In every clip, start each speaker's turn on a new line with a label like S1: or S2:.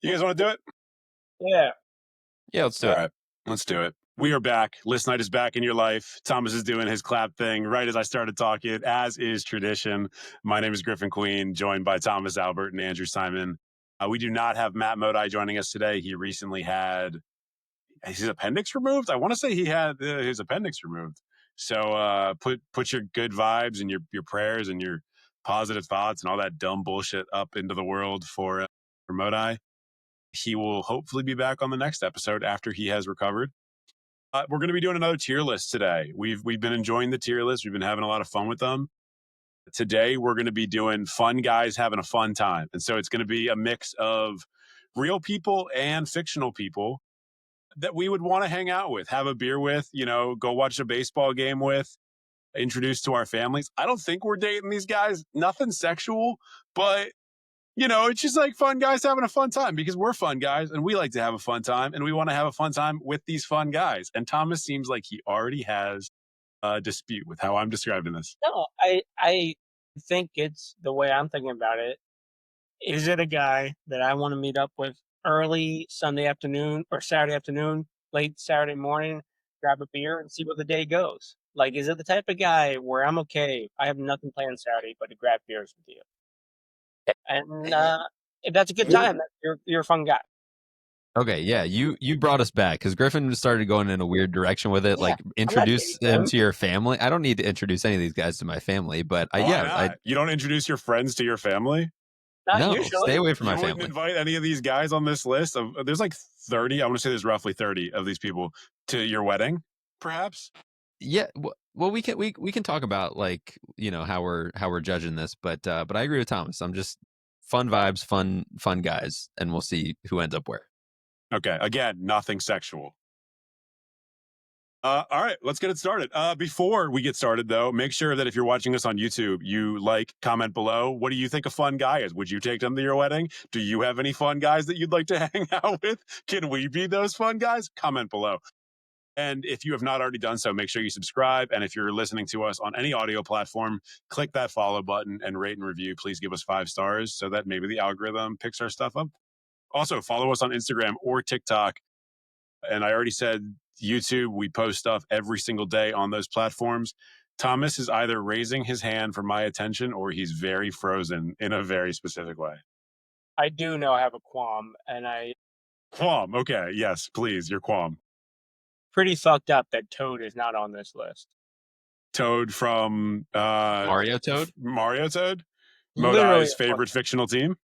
S1: You guys want to do it?
S2: Yeah.
S3: Yeah, let's do
S1: All
S3: it.
S1: right, let's do it. We are back. List Night is back in your life. Thomas is doing his clap thing right as I started talking, as is tradition. My name is Griffin Queen, joined by Thomas Albert and Andrew Simon. We do not have Matt Modi joining us today. He recently had his appendix removed. I want to say he had his appendix removed. So put your good vibes and your prayers and your positive thoughts and all that dumb bullshit up into the world for Modi. He will hopefully be back on the next episode after he has recovered. We're going to be doing another tier list today. We've been enjoying the tier list. We've been having a lot of fun with them. Today, we're going to be doing fun guys having a fun time. And so it's going to be a mix of real people and fictional people that we would want to hang out with, have a beer with, go watch a baseball game with, introduce to our families. I don't think we're dating these guys. Nothing sexual, but it's just like fun guys having a fun time because we're fun guys and we like to have a fun time and we want to have a fun time with these fun guys. And Thomas seems like he already has a dispute with how I'm describing this.
S2: No, I think it's the way I'm thinking about it. Is it a guy that I want to meet up with early Sunday afternoon or Saturday afternoon, late Saturday morning, grab a beer and see where the day goes? Like, is it the type of guy where I'm okay, I have nothing planned Saturday but to grab beers with you? And if that's a good time, you're a fun guy.
S3: Okay, yeah, you brought us back because Griffin started going in a weird direction with it.
S2: Yeah,
S3: like introduce them to your family. I don't need to introduce any of these guys to my family, but
S1: you don't introduce your friends to your family?
S2: Not
S3: no,
S2: usually.
S3: stay away from
S1: You
S3: my
S1: wouldn't
S3: family.
S1: invite any of these guys on this list. There's like 30. I want to say there's roughly 30 of these people to your wedding, perhaps.
S3: Yeah, well, we can talk about like how we're judging this, but I agree with Thomas. I'm just fun vibes, fun guys, and we'll see who ends up where.
S1: Okay, again, nothing sexual. All right, let's get it started. Before we get started, though, make sure that if you're watching us on YouTube, you like, comment below. What do you think a fun guy is? Would you take them to your wedding? Do you have any fun guys that you'd like to hang out with? Can we be those fun guys? Comment below. And if you have not already done so, make sure you subscribe. And if you're listening to us on any audio platform, click that follow button and rate and review. Please give us 5 stars so that maybe the algorithm picks our stuff up. Also, follow us on Instagram or TikTok. And I already said YouTube, we post stuff every single day on those platforms. Thomas is either raising his hand for my attention or he's very frozen in a very specific way.
S2: I do know I have a qualm, and
S1: Qualm. Okay. Yes, please. Your qualm.
S2: pretty fucked up that Toad is not on this list.
S1: Toad from
S3: Mario Toad?
S1: Mario Toad?
S2: Literally
S1: Modi's favorite fictional team?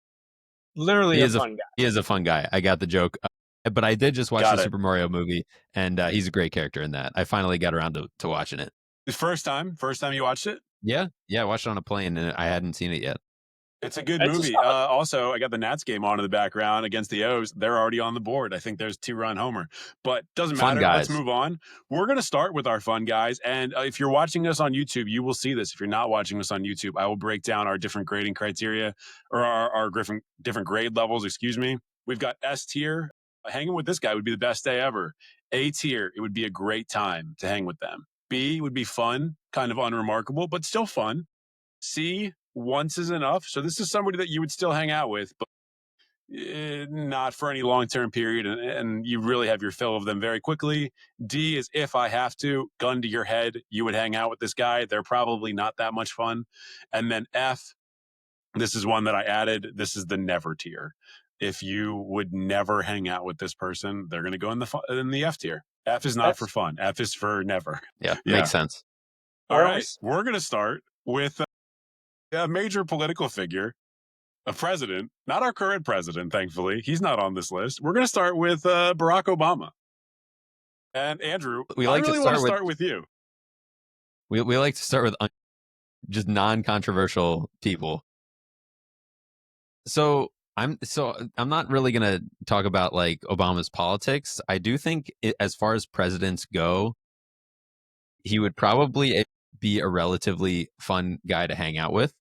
S2: Literally a fun guy.
S3: He is a fun guy. I got the joke. But I did just watch
S1: Got
S3: the
S1: it.
S3: Super Mario movie, and he's a great character in that. I finally got around to watching it.
S1: First time you watched it?
S3: Yeah, I watched it on a plane, and I hadn't seen it yet.
S1: It's a good movie. Also, I got the Nats game on in the background against the O's. They're already on the board. I think there's 2-run homer, but doesn't matter. Let's move on. We're going to start with our fun guys. And if you're watching us on YouTube, you will see this. If you're not watching us on YouTube, I will break down our different grading criteria or our different grade levels. Excuse me. We've got S tier. Hanging with this guy would be the best day ever. A tier, it would be a great time to hang with them. B would be fun, kind of unremarkable, but still fun. C, once is enough. So this is somebody that you would still hang out with, but not for any long-term period. And you really have your fill of them very quickly. D is if I have to, gun to your head, you would hang out with this guy. They're probably not that much fun. And then F, this is one that I added. This is the never tier. If you would never hang out with this person, they're going to go in the F tier. F is not for fun. F is for never.
S3: Yeah, makes sense.
S1: All right, we're going to start with a major political figure, a president, not our current president, thankfully. He's not on this list. We're going to start with Barack Obama. And Andrew, I really want to start with you.
S3: We like to start with just non-controversial people. So I'm not really going to talk about like Obama's politics. I do think as far as presidents go, he would probably be a relatively fun guy to hang out with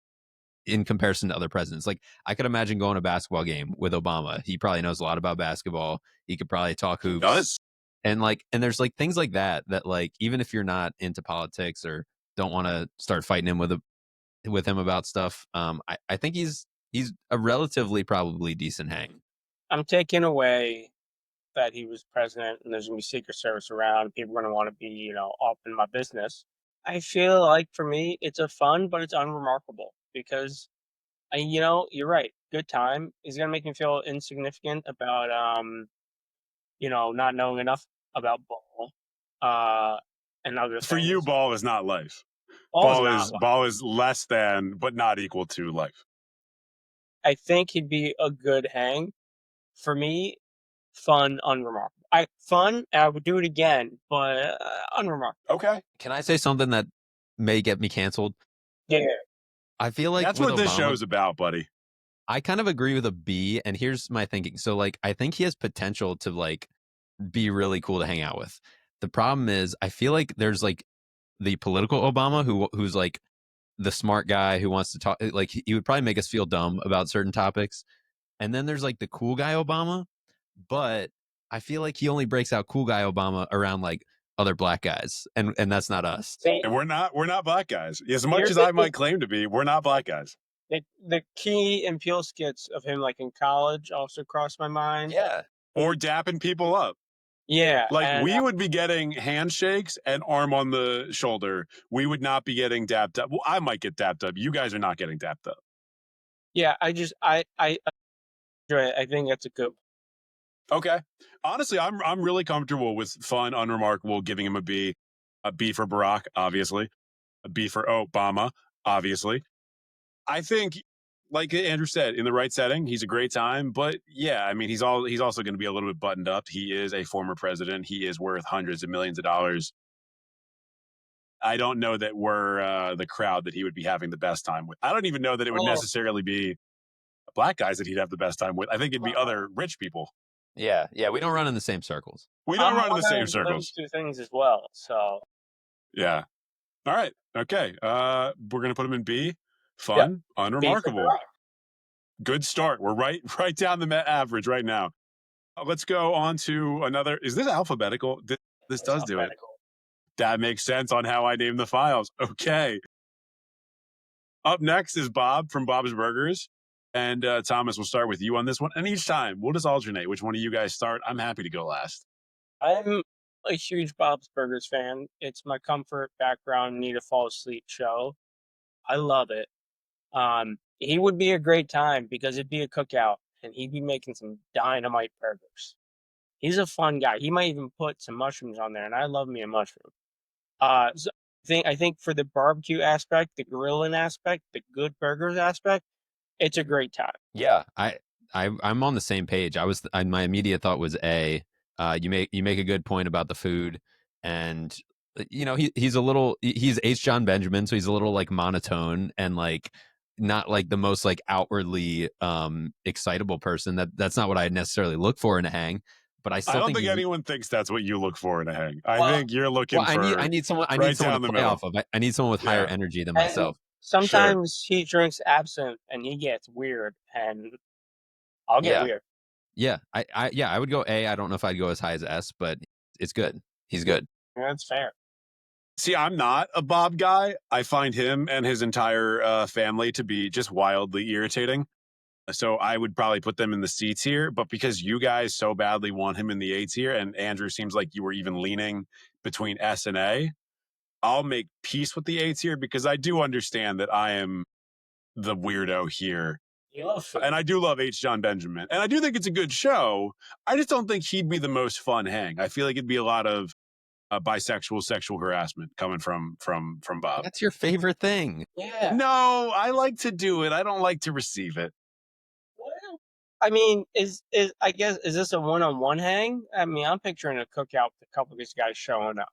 S3: in comparison to other presidents. Like I could imagine going to a basketball game with Obama. He probably knows a lot about basketball. He could probably talk hoops.
S1: He does.
S3: And there's like things like that like even if you're not into politics or don't want to start fighting him with him about stuff, I think he's a relatively probably decent hang.
S2: I'm taking away that he was president and there's gonna be Secret Service around. People are gonna want to be, up in my business. I feel like for me, it's a fun, but it's unremarkable because, you're right. Good time. He's gonna make me feel insignificant about, not knowing enough about ball, uh, and other
S1: For you,
S2: things.
S1: ball is not life.
S2: Ball's not.
S1: Ball is less than, but not equal to life.
S2: I think he'd be a good hang. For me, fun, unremarkable. I would do it again, but unremarkable.
S1: Okay.
S3: Can I say something that may get me canceled?
S2: Yeah.
S3: I feel like
S1: That's
S3: with
S1: what this
S3: Obama,
S1: show's about, buddy.
S3: I kind of agree with a B, and here's my thinking. So like I think he has potential to like be really cool to hang out with. The problem is I feel like there's like the political Obama who's like the smart guy who wants to talk, like he would probably make us feel dumb about certain topics. And then there's like the cool guy Obama, but I feel like he only breaks out cool guy Obama around like other black guys, and that's not us.
S2: See,
S1: And we're not black guys. As much
S2: Here's
S1: as
S2: the
S1: I might
S2: thing.
S1: claim to be, we're not black guys.
S2: the Key and Peele skits of him like in college also crossed my mind.
S3: Yeah.
S1: Or dapping people up.
S2: Yeah.
S1: Like
S2: and,
S1: we would be getting handshakes and arm on the shoulder. We would not be getting dapped up. Well, I might get dapped up. You guys are not getting dapped up.
S2: yeah, I enjoy it. I think that's a good.
S1: Okay. Honestly, I'm really comfortable with fun, unremarkable, giving him a B for Barack, obviously, a B for Obama, obviously. I think, like Andrew said, in the right setting, he's a great time. But yeah, I mean, he's also going to be a little bit buttoned up. He is a former president. He is worth hundreds of millions of dollars. I don't know that we're the crowd that he would be having the best time with. I don't even know that it would necessarily be black guys that he'd have the best time with. I think it'd be other rich people.
S3: Yeah. We don't run in the same circles.
S1: We don't run in the same
S2: Those
S1: circles.
S2: two things as well. So
S1: Yeah. All right. Okay. We're gonna put him in B. Fun, unremarkable. Good start. We're right down the average right now. Let's go on to another. Is this alphabetical? This does do it. That makes sense on how I name the files. Okay. Up next is Bob from Bob's Burgers. And Thomas, we'll start with you on this one. And each time, we'll just alternate which one of you guys start. I'm happy to go last.
S2: I'm a huge Bob's Burgers fan. It's my comfort background, need to fall asleep show. I love it. He would be a great time because it'd be a cookout and he'd be making some dynamite burgers. He's a fun guy. He might even put some mushrooms on there, and I love me a mushroom. So I think for the barbecue aspect, the grilling aspect, the good burgers aspect, it's a great time.
S3: Yeah, I'm on the same page. My immediate thought was A. You make a good point about the food, and he's H. John Benjamin, so he's a little like monotone and like not like the most like outwardly excitable person. That's not what I necessarily look for in a hang. But I
S1: don't think anyone thinks that's what you look for in a hang. I think you're looking for.
S3: I need someone to play off of. I need someone with higher energy than myself.
S2: Sometimes he drinks absinthe and he gets weird, and I'll get weird.
S3: Yeah, I would go A. I don't know if I'd go as high as S, but it's good. He's good.
S2: Yeah, that's fair.
S1: See, I'm not a Bob guy. I find him and his entire family to be just wildly irritating. So I would probably put them in the C tier. But because you guys so badly want him in the A tier, and Andrew seems like you were even leaning between S and A, I'll make peace with the A tier because I do understand that I am the weirdo here. And I do love H. John Benjamin. And I do think it's a good show. I just don't think he'd be the most fun hang. I feel like it'd be a lot of bisexual sexual harassment coming from Bob.
S3: That's your favorite thing.
S2: Yeah.
S1: No, I like to do it. I don't like to receive it.
S2: Well, I mean, is this a one-on-one hang? I mean, I'm picturing a cookout with a couple of these guys showing up.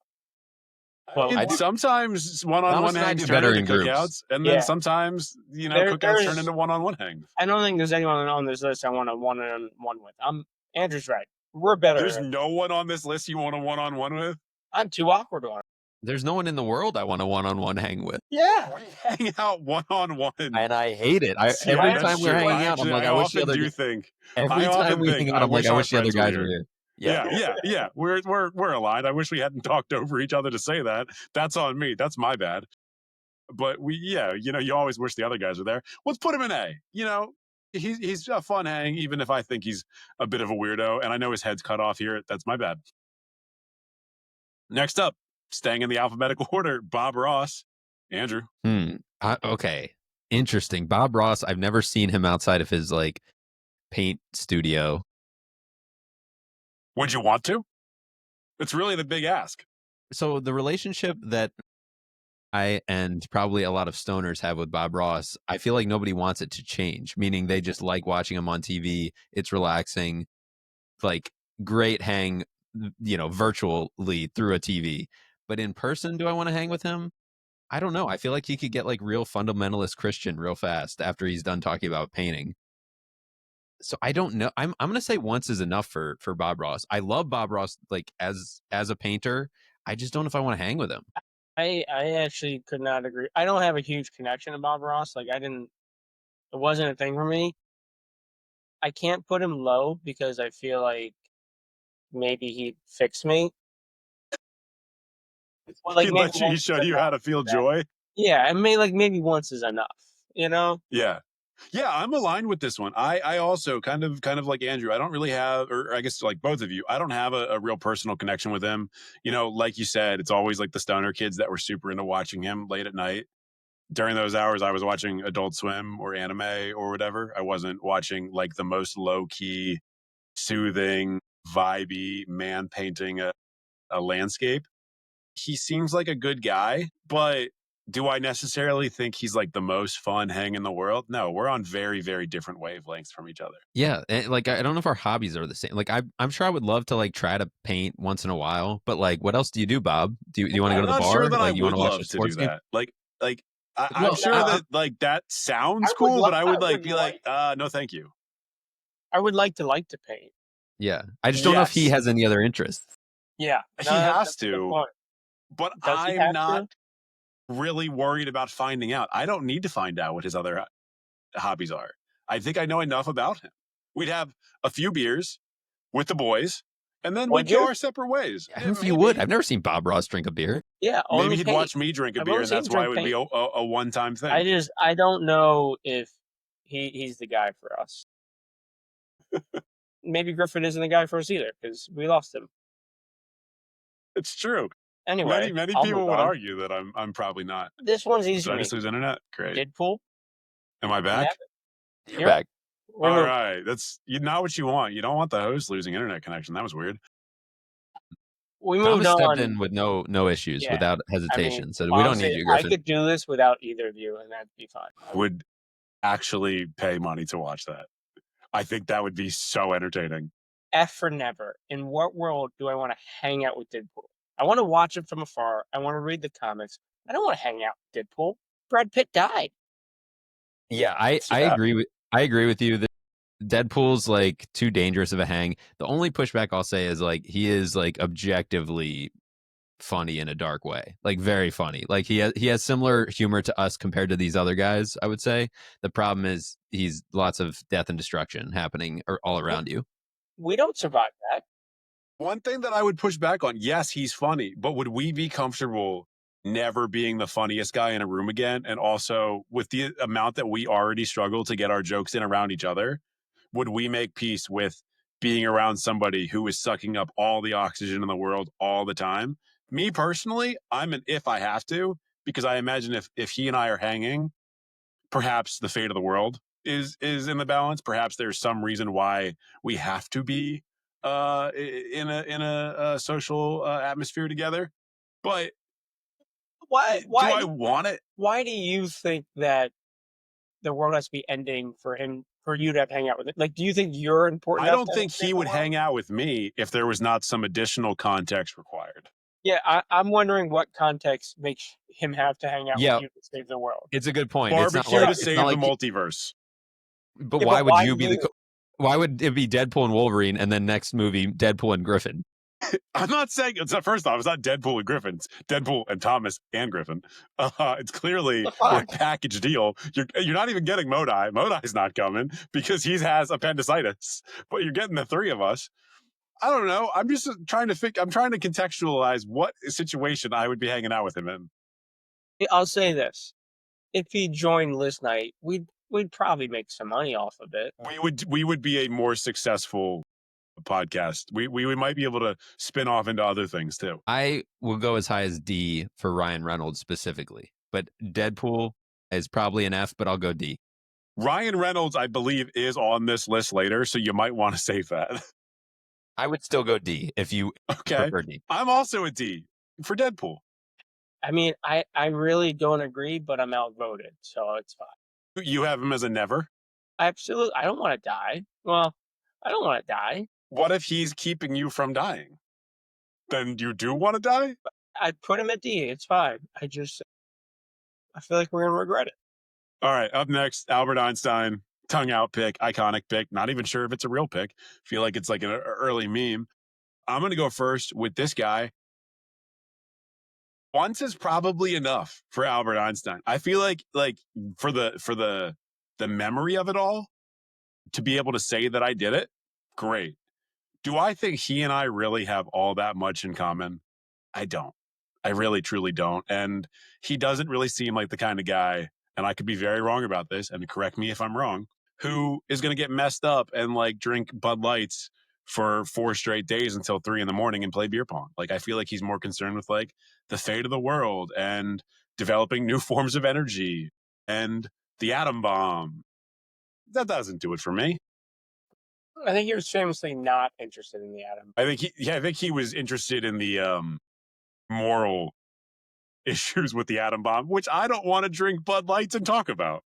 S1: Well, sometimes one-on-one hangs turn into cookouts, and then sometimes cookouts turn into one-on-one hangs.
S2: I don't think there's anyone on this list I want a one-on-one with. Andrew's right. We're better.
S1: There's no one on this list you want a one-on-one with?
S2: I'm too awkward on it.
S3: There's no one in the world I want a one-on-one hang with.
S2: Yeah.
S1: Hang out one-on-one.
S3: And I hate it. Every time we're hanging out, I'm like, I wish the other guys were here.
S1: Yeah. We're aligned. I wish we hadn't talked over each other to say that. That's on me. That's my bad. But you always wish the other guys were there. Let's put him in A. he's a fun hang, even if I think he's a bit of a weirdo. And I know his head's cut off here. That's my bad. Next up, staying in the alphabetical order, Bob Ross. Andrew.
S3: Okay. Interesting. Bob Ross, I've never seen him outside of his like paint studio.
S1: Would you want to? It's really the big ask.
S3: So the relationship that I and probably a lot of stoners have with Bob Ross, I feel like nobody wants it to change, meaning they just like watching him on TV. It's relaxing, like great hang, virtually through a TV. But in person, do I want to hang with him? I don't know. I feel like he could get like real fundamentalist Christian real fast after he's done talking about painting. So I don't know. I'm gonna say once is enough for Bob Ross. I love Bob Ross like as a painter. I just don't know if I want to hang with him.
S2: I actually could not agree. I don't have a huge connection to Bob Ross. Like it wasn't a thing for me. I can't put him low because I feel like maybe he'd fix me.
S1: Well, like he showed you how to feel joy.
S2: Yeah, and maybe once is enough.
S1: Yeah. Yeah, I'm aligned with this one. I also kind of like Andrew. I don't really have, or I guess like both of you, I don't have a real personal connection with him. Like you said, it's always like the stoner kids that were super into watching him late at night. During those hours, I was watching Adult Swim or anime or whatever. I wasn't watching like the most low key, soothing, vibey man painting a landscape. He seems like a good guy, but do I necessarily think he's like the most fun hang in the world? No, we're on very, very different wavelengths from each other.
S3: Yeah, like I don't know if our hobbies are the same. Like I'm sure I would love to like try to paint once in a while, but like, what else do you do, Bob? Do you want to go to the bar?
S1: Sure that
S3: like,
S1: I
S3: you
S1: would
S3: want to watch
S1: love
S3: a
S1: to
S3: sports
S1: do
S3: game?
S1: that. Like I'm sure that like that sounds cool, but I would be like, no, thank you.
S2: I would like to paint.
S3: Yeah, I just don't know if he has any other interests.
S2: Yeah,
S1: he has to. But I'm not really worried about finding out. I don't need to find out what his other hobbies are. I think I know enough about him. We'd have a few beers with the boys, and then we'd go our separate ways.
S3: I don't know if you would. I've never seen Bob Ross drink a beer.
S2: Yeah,
S1: maybe he'd watch me drink a beer, and that's why it would be a one-time thing.
S2: I don't know if he's the guy for us. Maybe Griffin isn't the guy for us either, because we lost him.
S1: It's true.
S2: Anyway,
S1: many people would argue that I'm probably not.
S2: This one's easy.
S1: Did I just lose internet? Great.
S2: Deadpool.
S1: Am I back?
S3: You're back.
S1: All right. That's not what you want. You don't want the host losing internet connection. That was weird.
S2: We moved on.
S3: Stepped in with no issues, without hesitation. So we don't need you, Griffin.
S2: I could do this without either of you, and that'd be fine.
S1: I would actually pay money to watch that. I think that would be so entertaining.
S2: F for never. In what world do I want to hang out with Deadpool? I want to watch it from afar. I want to read the comics. I don't want to hang out with Deadpool. Brad Pitt died.
S3: Yeah, I agree with you that Deadpool's like too dangerous of a hang. The only pushback I'll say is like he is like objectively funny in a dark way, like very funny. Like he has similar humor to us compared to these other guys, I would say. The problem is he's lots of death and destruction happening all around you.
S2: We don't survive that.
S1: One thing that I would push back on, yes, he's funny, but would we be comfortable never being the funniest guy in a room again? And also with the amount that we already struggle to get our jokes in around each other, would we make peace with being around somebody who is sucking up all the oxygen in the world all the time? Me personally, I'm an if I have to, because I imagine if he and I are hanging, perhaps the fate of the world is in the balance. Perhaps there's some reason why we have to be in a social atmosphere together. But
S2: why
S1: do I want it?
S2: Why do you think that the world has to be ending for you to have to hang out with it? Like, do you think you're important?
S1: I don't think he would hang out with me if there was not some additional context required.
S2: Yeah, I'm wondering what context makes him have to hang out with you to save the world.
S3: It's a good point.
S1: Barbecue to save the multiverse.
S3: But why would you be why would it be Deadpool and Wolverine and then next movie Deadpool and Griffin?
S1: I'm not saying first off, it's not Deadpool and Griffin. It's Deadpool and Thomas and Griffin. It's clearly a package deal. You're not even getting Modi. Modi's not coming because he has appendicitis. But you're getting the three of us. I don't know. I'm just trying to I'm trying to contextualize what situation I would be hanging out with him in.
S2: I'll say this: if he joined List Night, we'd we'd probably make some money off of it.
S1: We would be a more successful podcast. We might be able to spin off into other things too.
S3: I will go as high as D for Ryan Reynolds specifically, but Deadpool is probably an F, but I'll go D.
S1: Ryan Reynolds, I believe, is on this list later, so you might want to save that.
S3: I would still go D if you
S1: Okay.
S3: prefer D.
S1: I'm also a D for Deadpool.
S2: I mean, I really don't agree, but I'm outvoted, so it's fine.
S1: You have him as a never.
S2: Absolutely, I don't want to die. Well, I don't want to die.
S1: What if he's keeping you from dying? Then you do want to die?
S2: I'd put him at D. It's fine. I feel like we're gonna regret it.
S1: All right, up next, Albert Einstein, tongue out pick, iconic pick. Not even sure if it's a real pick. Feel like it's like an early meme. I'm going to go first with this guy. Once is probably enough for Albert Einstein. I feel like for the memory of it all, to be able to say that I did it, great. Do I think he and I really have all that much in common? I don't. I really, truly don't. And he doesn't really seem like the kind of guy, and I could be very wrong about this, and correct me if I'm wrong, who is going to get messed up and like drink Bud Lights for 4 straight days until 3 a.m. and play beer pong. Like, I feel like he's more concerned with like the fate of the world and developing new forms of energy and the atom bomb. That doesn't do it for me.
S2: I think he was famously not interested in the atom.
S1: I think he was interested in the moral issues with the atom bomb, which I don't want to drink Bud Lights and talk about.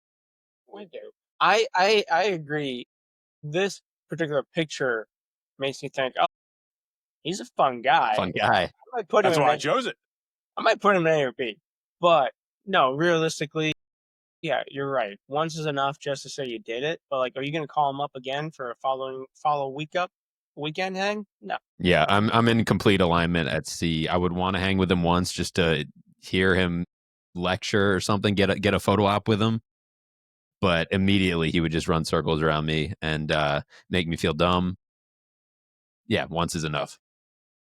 S2: We do. I agree. This particular picture makes me think, oh, he's a fun guy.
S3: Fun guy.
S2: I might put him
S1: That's
S2: in
S1: why I
S2: A-
S1: chose it.
S2: I might put him in A or B. But no, realistically, yeah, you're right. Once is enough just to say you did it. But like, are you gonna call him up again for a follow weekend hang? No.
S3: Yeah, I'm in complete alignment at C. I would want to hang with him once just to hear him lecture or something, get a photo op with him. But immediately he would just run circles around me and make me feel dumb. Yeah, once is enough.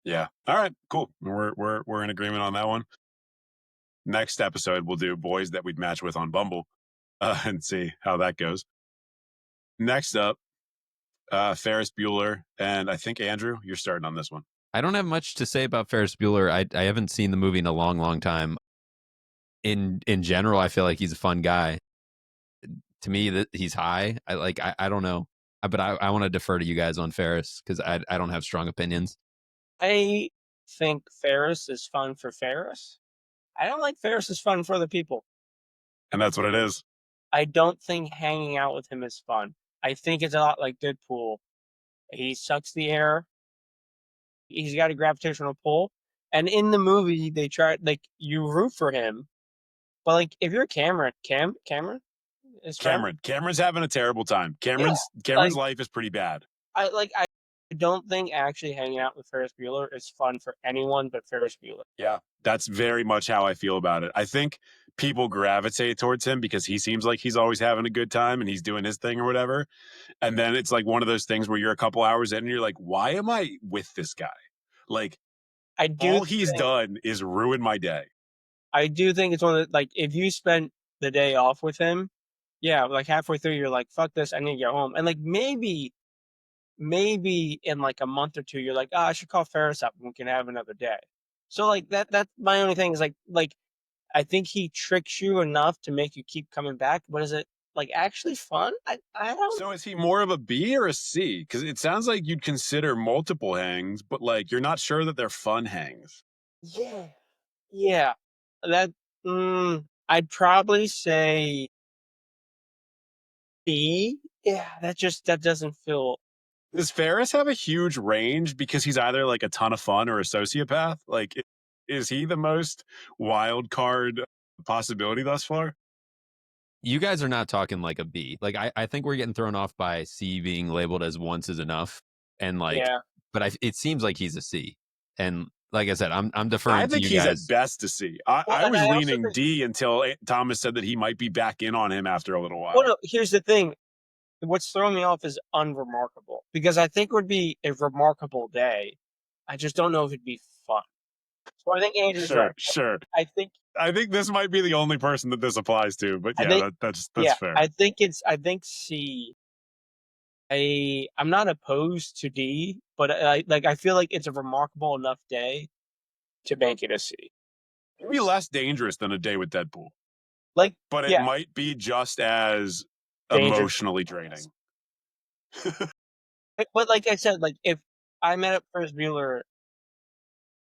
S1: Yeah. All right. Cool. We're in agreement on that one. Next episode we'll do boys that we'd match with on Bumble, and see how that goes. Next up, Ferris Bueller, and I think Andrew, you're starting on this one.
S3: I don't have much to say about Ferris Bueller. I haven't seen the movie in a long, long time. In general, I feel like he's a fun guy. To me, that he's high. I don't know, but I want to defer to you guys on Ferris because I don't have strong opinions.
S2: I think Ferris is fun for Ferris. I don't like Ferris is fun for other people.
S1: And that's what it is.
S2: I don't think hanging out with him is fun. I think it's a lot like Deadpool. He sucks the air. He's got a gravitational pull. And in the movie, they try like you root for him, but like if you're Cameron is fun.
S1: Cameron's having a terrible time. Cameron's life is pretty bad.
S2: I don't think actually hanging out with Ferris Bueller is fun for anyone but Ferris Bueller.
S1: Yeah, that's very much how I feel about it. I think people gravitate towards him because he seems like he's always having a good time and he's doing his thing or whatever. And then it's like one of those things where you're a couple hours in and you're like, why am I with this guy? Like, all he's done is ruin my day.
S2: I do think it's one of the, like, if you spend the day off with him, yeah, like halfway through, you're like, fuck this, I need to get home. And like, maybe in like a month or two, you're like, I should call Ferris up and we can have another day. So like that's my only thing is like, I think he tricks you enough to make you keep coming back. But is it like actually fun? I don't.
S1: So is he more of a B or a C? Because it sounds like you'd consider multiple hangs, but like you're not sure that they're fun hangs.
S2: Yeah. That I'd probably say B. Yeah, that doesn't feel.
S1: Does Ferris have a huge range because he's either like a ton of fun or a sociopath? Like, is he the most wild card possibility thus far?
S3: You guys are not talking like a B. Like I think we're getting thrown off by C being labeled as once is enough, and like, but it seems like he's a C. And like I said, I'm deferring.
S1: I think
S3: to you
S1: he's
S3: guys.
S1: at best a C. I was leaning D until Thomas said that he might be back in on him after a little while.
S2: Well, no, here's the thing. What's throwing me off is unremarkable because I think it would be a remarkable day. I just don't know if it'd be fun. So I think Andrew's
S1: Sure,
S2: right.
S1: sure.
S2: I think
S1: I think this might be the only person that this applies to, but
S2: I
S1: yeah,
S2: think
S1: that's
S2: yeah,
S1: fair.
S2: I think C. I'm not opposed to D, but I feel like it's a remarkable enough day to make it a C.
S1: It'd be less dangerous than a day with Deadpool,
S2: Like,
S1: but it
S2: yeah,
S1: might be just as
S2: dangerous.
S1: emotionally draining.
S2: But like I said, like if I met up Ferris Bueller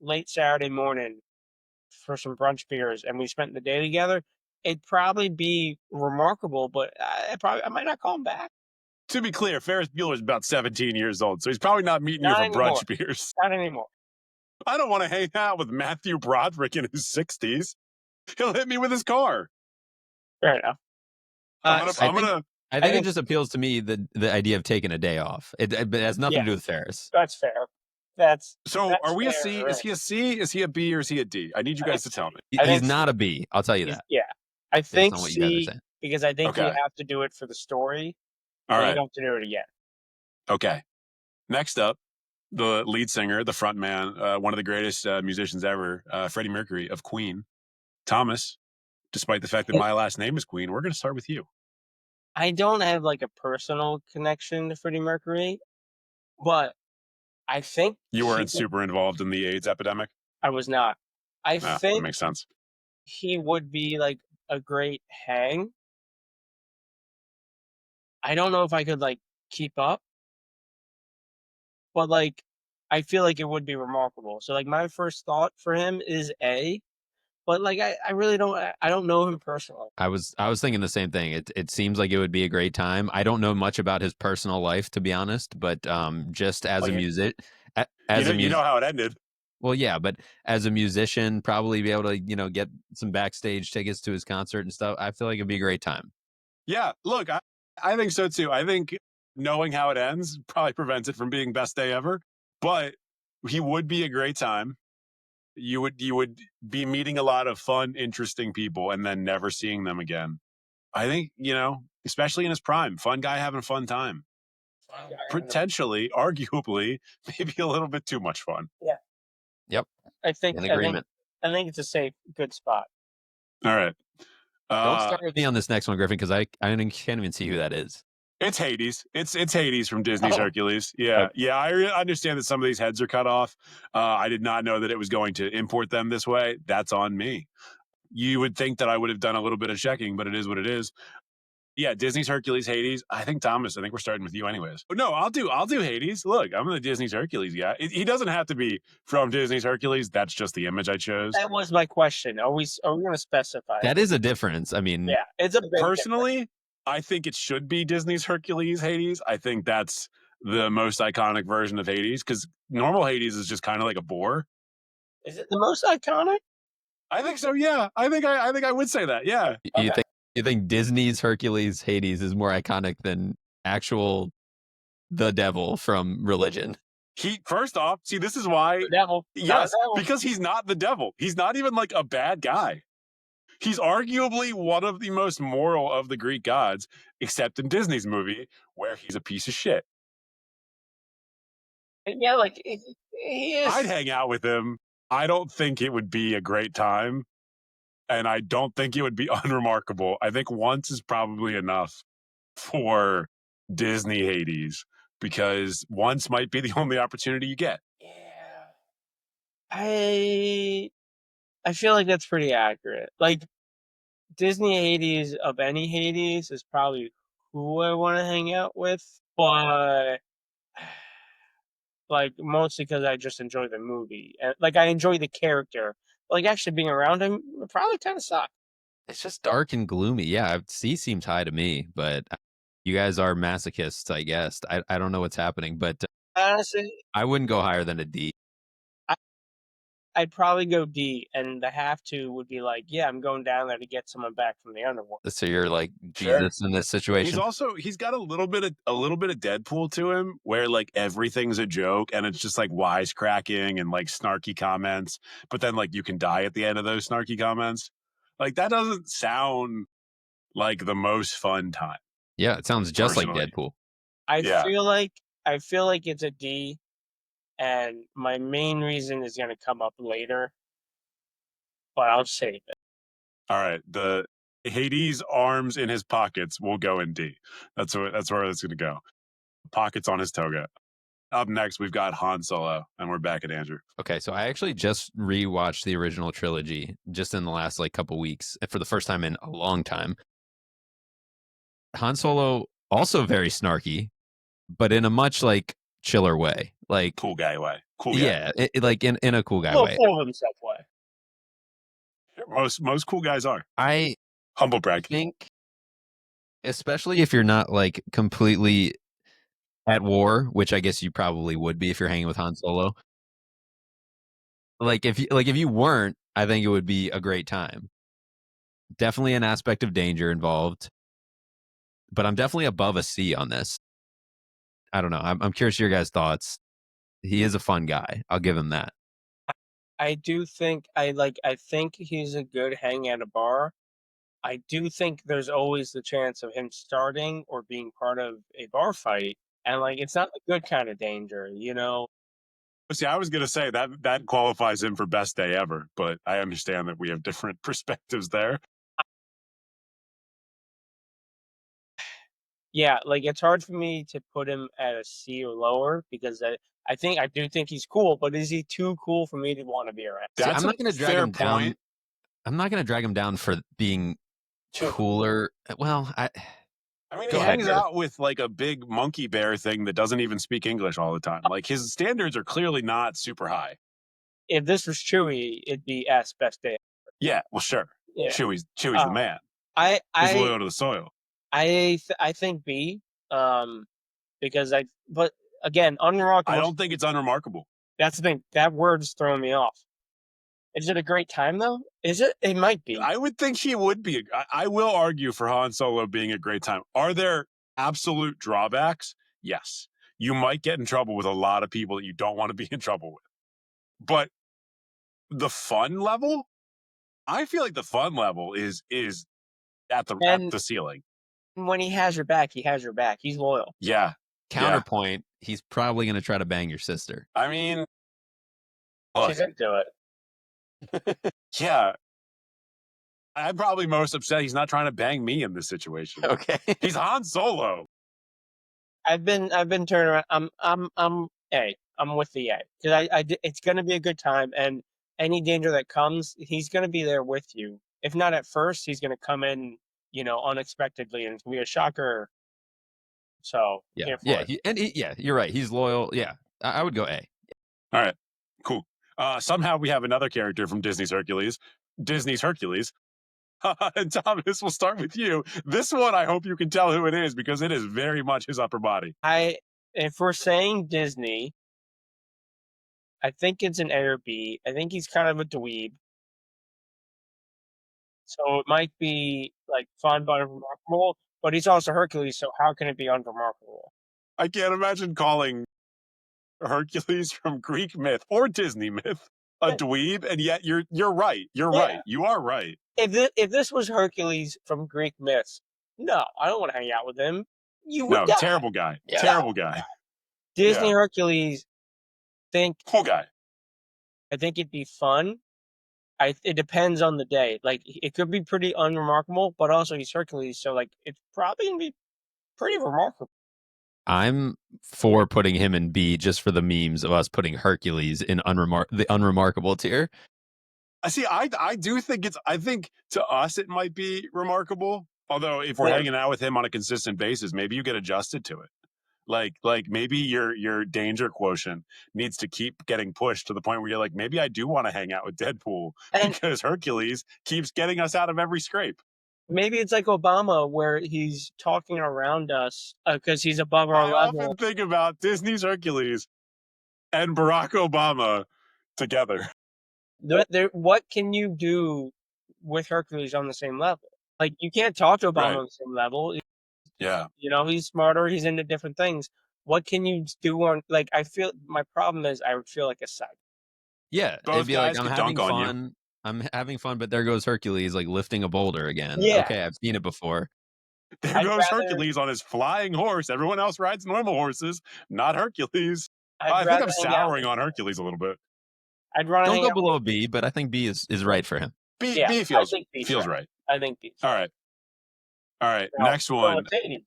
S2: late Saturday morning for some brunch beers and we spent the day together, it'd probably be remarkable. But I might not call him back.
S1: To be clear, Ferris Bueller's about 17 years old, so he's probably not meeting you
S2: Not
S1: for
S2: anymore.
S1: brunch beers.
S2: Not anymore.
S1: I don't want to hang out with Matthew Broderick in his 60s. He'll hit me with his car.
S2: Fair enough.
S3: I think it just appeals to me the idea of taking a day off. It has nothing to do with Ferris.
S2: That's fair.
S1: So
S2: that's
S1: are we
S2: fair,
S1: a C?
S2: right.
S1: Is he a C? Is he a B? Or is he a D? I need you guys to tell me.
S3: He's not a B. I'll tell you that.
S2: Yeah, I think
S3: on what you guys are
S2: C
S3: saying.
S2: because I think you
S1: Okay.
S2: have to do it for the story.
S1: All
S2: and
S1: right.
S2: You don't have to do it again.
S1: Okay. Next up, the lead singer, the front man, one of the greatest musicians ever, Freddie Mercury of Queen. Thomas, despite the fact that my last name is Queen, we're going to start with you.
S2: I don't have like a personal connection to Freddie Mercury, but I think
S1: You weren't super involved in the AIDS epidemic?
S2: I was not. I
S1: That
S2: think
S1: makes sense.
S2: he would be like a great hang. I don't know if I could like keep up, but like I feel like it would be remarkable. So like my first thought for him is A, but like I really don't know him personally.
S3: I was thinking the same thing. It seems like it would be a great time. I don't know much about his personal life, to be honest, but just as a music,
S1: you know how it ended.
S3: Well, yeah, but as a musician, probably be able to get some backstage tickets to his concert and stuff. I feel like it'd be a great time.
S1: Yeah, look, I think so too. I think knowing how it ends probably prevents it from being best day ever, but he would be a great time. You would be meeting a lot of fun, interesting people and then never seeing them again. I think, especially in his prime, fun guy having a fun time. Potentially, arguably, maybe a little bit too much fun.
S2: Yeah.
S3: Yep.
S2: I think
S3: in agreement.
S2: I think it's a safe, good spot.
S1: All right.
S3: Don't start with me on this next one, Griffin, because I can't even see who that is.
S1: It's Hades. It's Hades from Disney's Hercules. Yeah,
S3: Okay.
S1: yeah. I understand that some of these heads are cut off. I did not know that it was going to import them this way. That's on me. You would think that I would have done a little bit of checking, but it is what it is. Yeah, Disney's Hercules, Hades. I think Thomas. I think we're starting with you, anyways. No, I'll do Hades. Look, I'm the Disney's Hercules guy. He doesn't have to be from Disney's Hercules. That's just the image I chose.
S2: That was my question. Are we going to specify?
S3: That is a difference. I mean,
S2: yeah, it's a big
S1: personally.
S2: difference.
S1: I think it should be Disney's Hercules, Hades. I think that's the most iconic version of Hades because normal Hades is just kind of like a bore.
S2: Is it the most iconic?
S1: I think so. Yeah, I think I would say that. Yeah.
S3: You think Disney's Hercules Hades is more iconic than actual the devil from Religion?
S1: First off, see, this is why.
S2: The devil.
S1: Yes, because he's not the devil. He's not even like a bad guy. He's arguably one of the most moral of the Greek gods, except in Disney's movie, where he's a piece of shit.
S2: Yeah, like he is.
S1: I'd hang out with him. I don't think it would be a great time, and I don't think it would be unremarkable. I think once is probably enough for Disney Hades, because once might be the only opportunity you get.
S2: Yeah. I feel like that's pretty accurate. Like Disney Hades of any Hades is probably who I want to hang out with, but like mostly because I just enjoy the movie and like I enjoy the character. Like actually being around him would probably kind of suck.
S3: It's just dark and gloomy. Yeah, C seems high to me, but you guys are masochists, I guess. I don't know what's happening, but
S2: honestly,
S3: I wouldn't go higher than a D.
S2: I'd probably go D, and the have to would be like, yeah, I'm going down there to get someone back from the underworld.
S3: So you're like Jesus in this situation.
S1: He's got a little bit of Deadpool to him, where like everything's a joke and it's just like wisecracking and like snarky comments, but then like you can die at the end of those snarky comments. Like that doesn't sound like the most fun time.
S3: Yeah, it sounds just
S1: personally.
S3: like Deadpool.
S2: I feel like it's a D. And my main reason is going to come up later. but I'll save it.
S1: All right. The Hades arms in his pockets will go in D. That's where it's going to go. Pockets on his toga. Up next, we've got Han Solo, and we're back at Andrew.
S3: Okay, so I actually just rewatched the original trilogy just in the last like couple weeks for the first time in a long time. Han Solo also very snarky, but in a much like chiller way, like
S1: Cool guy way. Cool guy.
S3: yeah, like in a cool guy
S2: Well,
S3: way.
S2: full of himself way.
S1: Most cool guys are.
S3: I
S1: Humble brag.
S3: think, especially if you're not like completely at war, which I guess you probably would be if you're hanging with Han Solo. Like if you weren't, I think it would be a great time. Definitely an aspect of danger involved, but I'm definitely above a C on this. I don't know. I'm curious your guys' thoughts. He is a fun guy. I'll give him that.
S2: I do think I think he's a good hang at a bar. I do think there's always the chance of him starting or being part of a bar fight, and like it's not a good kind of danger, you know.
S1: See, I was going to say that qualifies him for best day ever, but I understand that we have different perspectives there.
S2: Yeah, like it's hard for me to put him at a C or lower because I do think he's cool, but is he too cool for me to want to be around?
S3: See,
S1: That's
S3: I'm not
S1: a
S3: going to drag
S1: fair
S3: him down.
S1: point.
S3: I'm not going to drag him down for being cooler. Well,
S1: I mean,
S3: Go
S1: he
S3: ahead,
S1: hangs
S3: Griff.
S1: out with like a big monkey bear thing that doesn't even speak English all the time. Like his standards are clearly not super high.
S2: If this was Chewie, it'd be S best day.
S1: Yeah, well, sure.
S2: Yeah.
S1: Chewie's the man.
S2: I
S1: He's loyal to the soil.
S2: I think B, because but again, unremarkable.
S1: I don't think it's unremarkable.
S2: That's the thing. That word's throwing me off. Is it a great time though? Is it? It might be.
S1: I would think he would be. I will argue for Han Solo being a great time. Are there absolute drawbacks? Yes. You might get in trouble with a lot of people that you don't want to be in trouble with. But the fun level, I feel like the fun level is at the ceiling.
S2: When he has your back, he has your back. He's loyal.
S1: Yeah.
S3: counterpoint, he's probably going to try to bang your sister.
S1: I mean, look,
S2: She's into it.
S1: yeah. I'm probably most upset he's not trying to bang me in this situation.
S3: Okay.
S1: He's Han Solo.
S2: I've been turning around. I'm A. I'm with the A because it's gonna be a good time, and any danger that comes, he's gonna be there with you. If not at first, he's gonna come in, unexpectedly, and it's gonna be a shocker. So
S3: Yeah.
S2: here for
S3: Yeah.
S2: it.
S3: You're right. He's loyal. Yeah. I would go A.
S1: All right, cool. Somehow we have another character from Disney's Hercules. And Thomas, we'll start with you. This one, I hope you can tell who it is because it is very much his upper body.
S2: If we're saying Disney, I think it's an A or B. I think he's kind of a dweeb. So it might be like fun but unremarkable, but he's also Hercules, so how can it be unremarkable?
S1: I can't imagine calling Hercules from Greek myth or Disney myth a dweeb, and yet you're right. You're
S2: Yeah.
S1: right. You are right.
S2: If this was Hercules from Greek myths, no, I don't want to hang out with him. You would
S1: No,
S2: die.
S1: terrible guy.
S2: Yeah.
S1: Terrible guy.
S2: Disney
S1: Yeah.
S2: Hercules,
S1: Cool guy.
S2: I think it'd be fun. It depends on the day. Like it could be pretty unremarkable, but also he's Hercules, so like it's probably gonna be pretty remarkable.
S3: I'm for putting him in B just for the memes of us putting Hercules in the unremarkable tier.
S1: I see. I do think I think to us it might be remarkable. Although if we're
S2: Yeah.
S1: hanging out with him on a consistent basis, maybe you get adjusted to it. Like maybe your danger quotient needs to keep getting pushed to the point where you're like, maybe I do want to hang out with Deadpool
S2: And
S1: because Hercules keeps getting us out of every scrape.
S2: maybe it's like Obama where he's talking around us because he's above our
S1: I
S2: level.
S1: often think about Disney's Hercules and Barack Obama together.
S2: What can you do with Hercules on the same level? Like you can't talk to Obama
S1: Right.
S2: on the same level.
S1: Yeah.
S2: He's smarter. He's into different things. What can you do on like? I feel my problem is I would feel like a side.
S3: Yeah.
S1: Both
S3: It'd be like,
S1: guys
S3: I'm
S1: could
S3: having
S1: dunk on you.
S3: fun. I'm having fun, but there goes Hercules like lifting a boulder again.
S2: Yeah.
S3: Okay, I've seen it before.
S1: There
S2: I'd
S1: goes
S2: rather-
S1: Hercules on his flying horse. Everyone else rides normal horses, not Hercules.
S2: I'd
S1: I think
S2: rather
S1: I'm
S2: hang out
S1: souring
S2: with-
S1: on Hercules a little bit.
S2: I'd rather
S3: Don't
S2: hang
S3: go
S2: out
S3: below B, but I think B is right for him.
S1: B,
S2: Yeah,
S1: B
S2: I
S1: feels
S2: think B's
S1: feels
S2: right.
S1: right.
S2: I think B's
S1: All
S2: right.
S1: right.
S2: Now,
S1: Next one.
S2: it's Hades.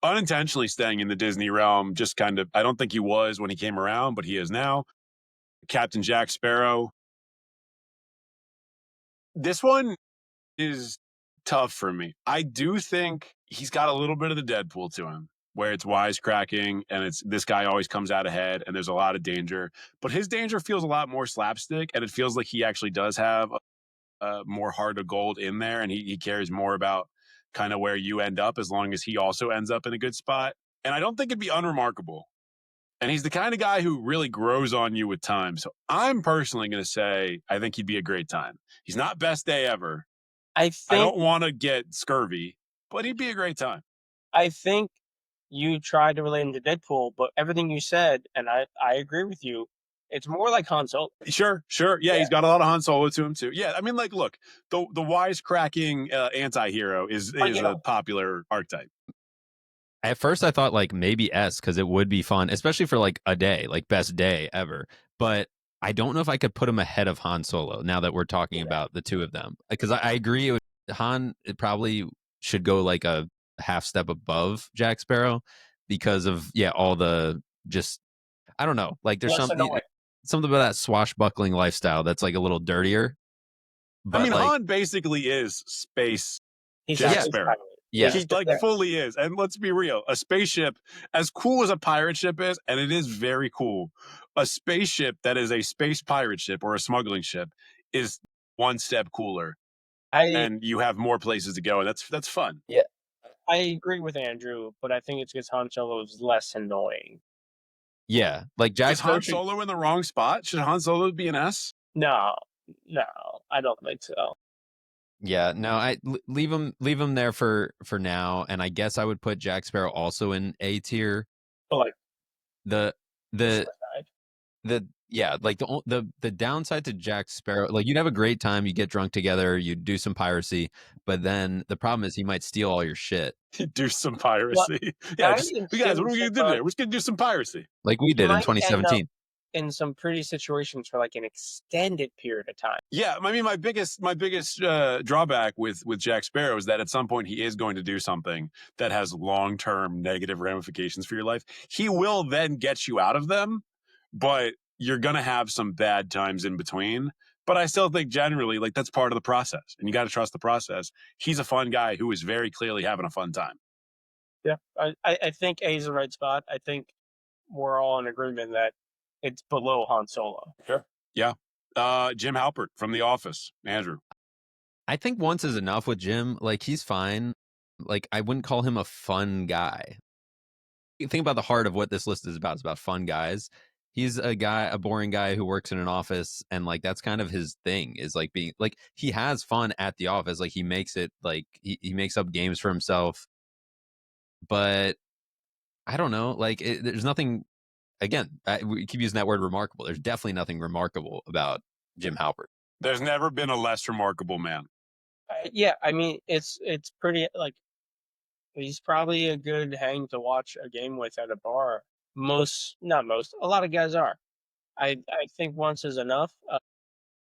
S1: Unintentionally staying in the Disney realm, just kind of. I don't think he was when he came around, but he is now. Captain Jack Sparrow. This one is tough for me. I do think he's got a little bit of the Deadpool to him, where it's wisecracking and it's this guy always comes out ahead and there's a lot of danger. But his danger feels a lot more slapstick, and it feels like he actually does have more heart of gold in there, and he cares more about kind of where you end up as long as he also ends up in a good spot. And I don't think it'd be unremarkable. And he's the kind of guy who really grows on you with time. So I'm personally going to say I think he'd be a great time. He's not best day ever.
S2: I
S1: I don't
S2: think
S1: want to get scurvy, but he'd be a great time.
S2: I think you tried to relate him to Deadpool, but everything you said, and I agree with you, it's more like Han Solo.
S1: Sure. Yeah, he's got a lot of Han Solo to him too. Yeah, I mean, like, look, the wisecracking anti-hero is a popular archetype.
S3: At first, I thought like maybe S because it would be fun, especially for like a day, like best day ever. But I don't know if I could put him ahead of Han Solo now that we're talking about the two of them. Because I agree, Han it probably should go like a half step above Jack Sparrow because of all the just I don't know, like there's something about that swashbuckling lifestyle that's like a little dirtier.
S1: But I mean, like, Han basically is space Jack Sparrow.
S3: Yeah,
S1: he like fully is. And let's be real, a spaceship, as cool as a pirate ship is, and it is very cool, a spaceship that is a space pirate ship or a smuggling ship is one step cooler. And you have more places to go, and that's fun.
S2: Yeah. I agree with Andrew, but I think it's because Han Solo is less annoying.
S3: Yeah, like Jack
S1: Is Han Solo in the wrong spot? Should Han Solo be an S?
S2: No, I don't think so.
S3: Yeah, no, I leave him there for now, and I guess I would put Jack Sparrow also in A tier.
S2: But like
S3: the downside to Jack Sparrow, like you'd have a great time, you get drunk together, you do some piracy, but then the problem is he might steal all your shit.
S1: Do some piracy. Well, guys, what are we gonna do today? We're just gonna do some piracy,
S3: like we did in 2017.
S2: In some pretty situations for like an extended period of time.
S1: Yeah, I mean, my biggest drawback with Jack Sparrow is that at some point he is going to do something that has long-term negative ramifications for your life. He will then get you out of them, but you're gonna have some bad times in between. But I still think generally, like, that's part of the process, and you got to trust the process. He's a fun guy who is very clearly having a fun time.
S2: Yeah, I think A is the right spot. I think we're all in agreement that it's below Han Solo.
S1: Sure. Yeah. Jim Halpert from The Office. Andrew.
S3: I think once is enough with Jim. Like, he's fine. Like, I wouldn't call him a fun guy. You think about the heart of what this list is about. It's about fun guys. He's a boring guy who works in an office, and like that's kind of his thing, is like being like he has fun at the office. Like he makes it like he makes up games for himself. But I don't know, like there's nothing. Again, we keep using that word remarkable. There's definitely nothing remarkable about Jim Halpert.
S1: There's never been a less remarkable man.
S2: Yeah, I mean, it's pretty, like, he's probably a good hang to watch a game with at a bar. Not most, a lot of guys are. I think once is enough.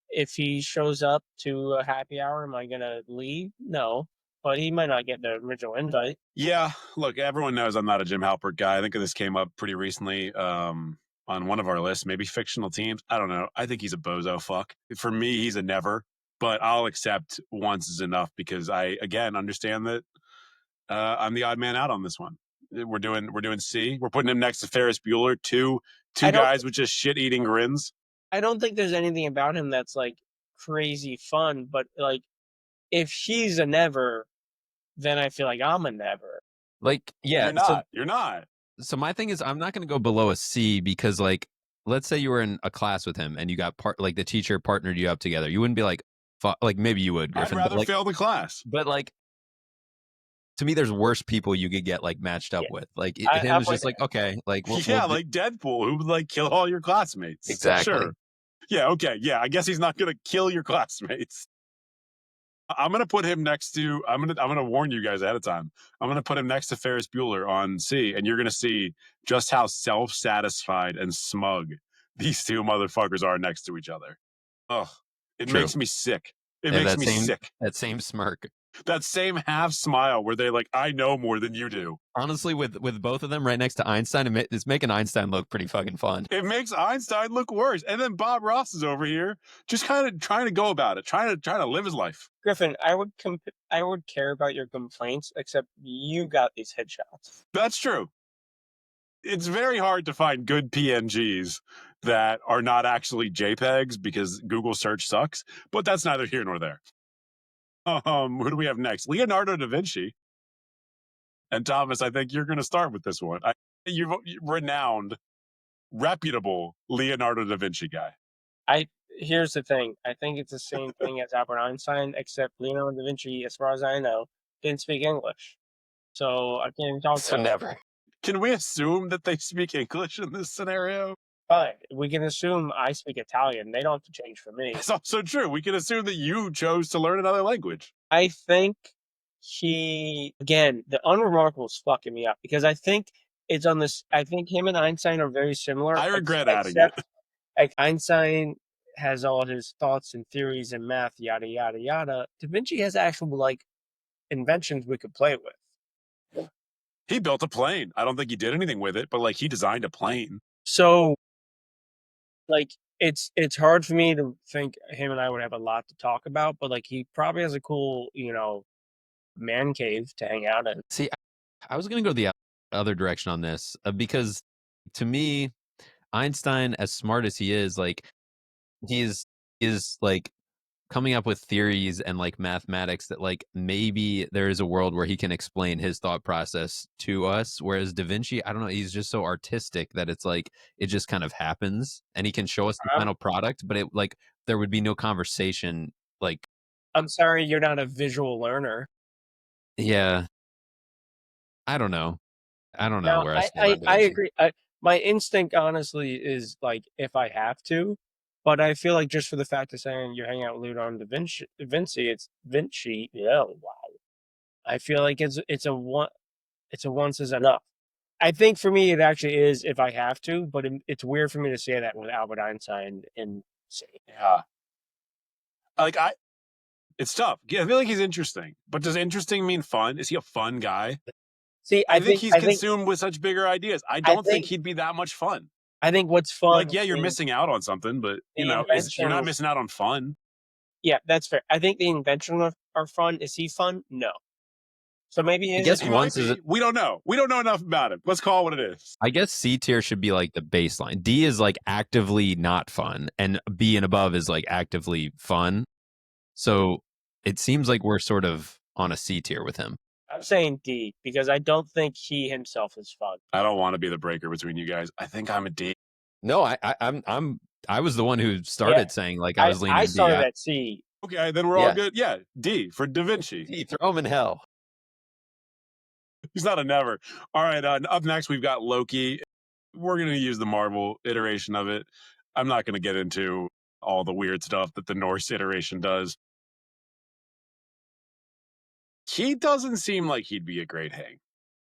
S2: If he shows up to a happy hour, am I going to leave? No. But he might not get the original invite.
S1: Yeah, look, everyone knows I'm not a Jim Halpert guy. I think this came up pretty recently on one of our lists, maybe fictional teams. I don't know. I think he's a bozo fuck. For me, he's a never, but I'll accept once is enough because I, again, understand that I'm the odd man out on this one. We're doing C. We're putting him next to Ferris Bueller, two guys with just shit-eating grins.
S2: I don't think there's anything about him that's like crazy fun, but like if he's a never, then I feel like I'm a never.
S3: Like, yeah,
S1: you're not.
S3: So my thing is, I'm not going to go below a C because, like, let's say you were in a class with him and you got like the teacher partnered you up together. You wouldn't be like, like maybe you would, Griffin.
S1: I'd rather fail the class.
S3: But like, to me, there's worse people you could get like matched up with. Like him is just like, okay, like
S1: like Deadpool, who would like kill all your classmates.
S3: Exactly.
S1: Sure. Yeah. Okay. Yeah. I guess he's not going to kill your classmates. I'm going to put him next to. I'm going to warn you guys ahead of time. I'm going to put him next to Ferris Bueller on C, and you're going to see just how self-satisfied and smug these two motherfuckers are next to each other. Ugh, it makes me sick. It
S3: Yeah,
S1: makes me sick.
S3: that same smirk.
S1: That same half smile where they're like, I know more than you do.
S3: Honestly, with both of them right next to Einstein, it's making Einstein look pretty fucking fun.
S1: It makes Einstein look worse. And then Bob Ross is over here just kind of trying to go about it, trying to live his life.
S2: Griffin, I would care about your complaints, except you got these headshots.
S1: That's true. It's very hard to find good PNGs that are not actually JPEGs because Google search sucks, but that's neither here nor there. Who do we have next? Leonardo da Vinci. And Thomas, I think you're going to start with this one. You've renowned, reputable Leonardo da Vinci guy.
S2: Here's the thing. I think it's the same thing as Albert Einstein, except Leonardo da Vinci, as far as I know, didn't speak English. So I can't even talk to him.
S3: Never.
S1: Can we assume that they speak English in this scenario?
S2: But we can assume I speak Italian. They don't have to change for me.
S1: It's also true. We can assume that you chose to learn another language.
S2: I think again, the unremarkable is fucking me up because I think it's on this. I think him and Einstein are very similar.
S1: I regret adding it.
S2: Like Einstein has all his thoughts and theories and math, yada yada yada. Da Vinci has actual like inventions we could play with.
S1: He built a plane. I don't think he did anything with it, but like he designed a plane.
S2: So, like, it's hard for me to think him and I would have a lot to talk about, but like he probably has a cool, man cave to hang out in.
S3: See, I was going to go the other direction on this because to me, Einstein, as smart as he is, like he is like coming up with theories and like mathematics that like maybe there is a world where he can explain his thought process to us, whereas Da Vinci, I don't know, he's just so artistic that it's like it just kind of happens and he can show us the final product, but it like there would be no conversation. Like,
S2: I'm sorry, you're not a visual learner.
S3: Yeah, I don't know
S2: No,
S3: where I stand on Da
S2: I
S3: Vinci.
S2: agree. My instinct, honestly, is like if I have to, but I feel like just for the fact of saying you're hanging out with Leonardo da Vinci, it's Vinci. Yeah, wow. I feel like it's a once is enough. I think for me it actually is if I have to, but it's weird for me to say that with Albert Einstein and
S1: Yeah. Like it's tough. I feel like he's interesting, but does interesting mean fun? Is he a fun guy?
S2: See,
S1: I think he's consumed with such bigger ideas. I don't think he'd be that much fun.
S2: I think what's fun,
S1: like, yeah, you're missing out on something, but you're not missing out on fun.
S2: Yeah, that's fair. I think the inventions are fun. Is he fun? No. So maybe
S3: I guess
S1: we don't know. We don't know enough about it. Let's call it what it is.
S3: I guess C tier should be like the baseline. D is like actively not fun, and B and above is like actively fun. So it seems like we're sort of on a C tier with him.
S2: I'm saying D because I don't think he himself is fun.
S1: I don't want to be the breaker between you guys. I think I'm a D.
S3: No, I was the one who started saying like I was leaning D.
S2: I started at C.
S1: Okay, then we're all good. Yeah, D for Da Vinci.
S3: D, throw him in hell.
S1: He's not a never. All right, up next we've got Loki. We're going to use the Marvel iteration of it. I'm not going to get into all the weird stuff that the Norse iteration does. He doesn't seem like he'd be a great hang.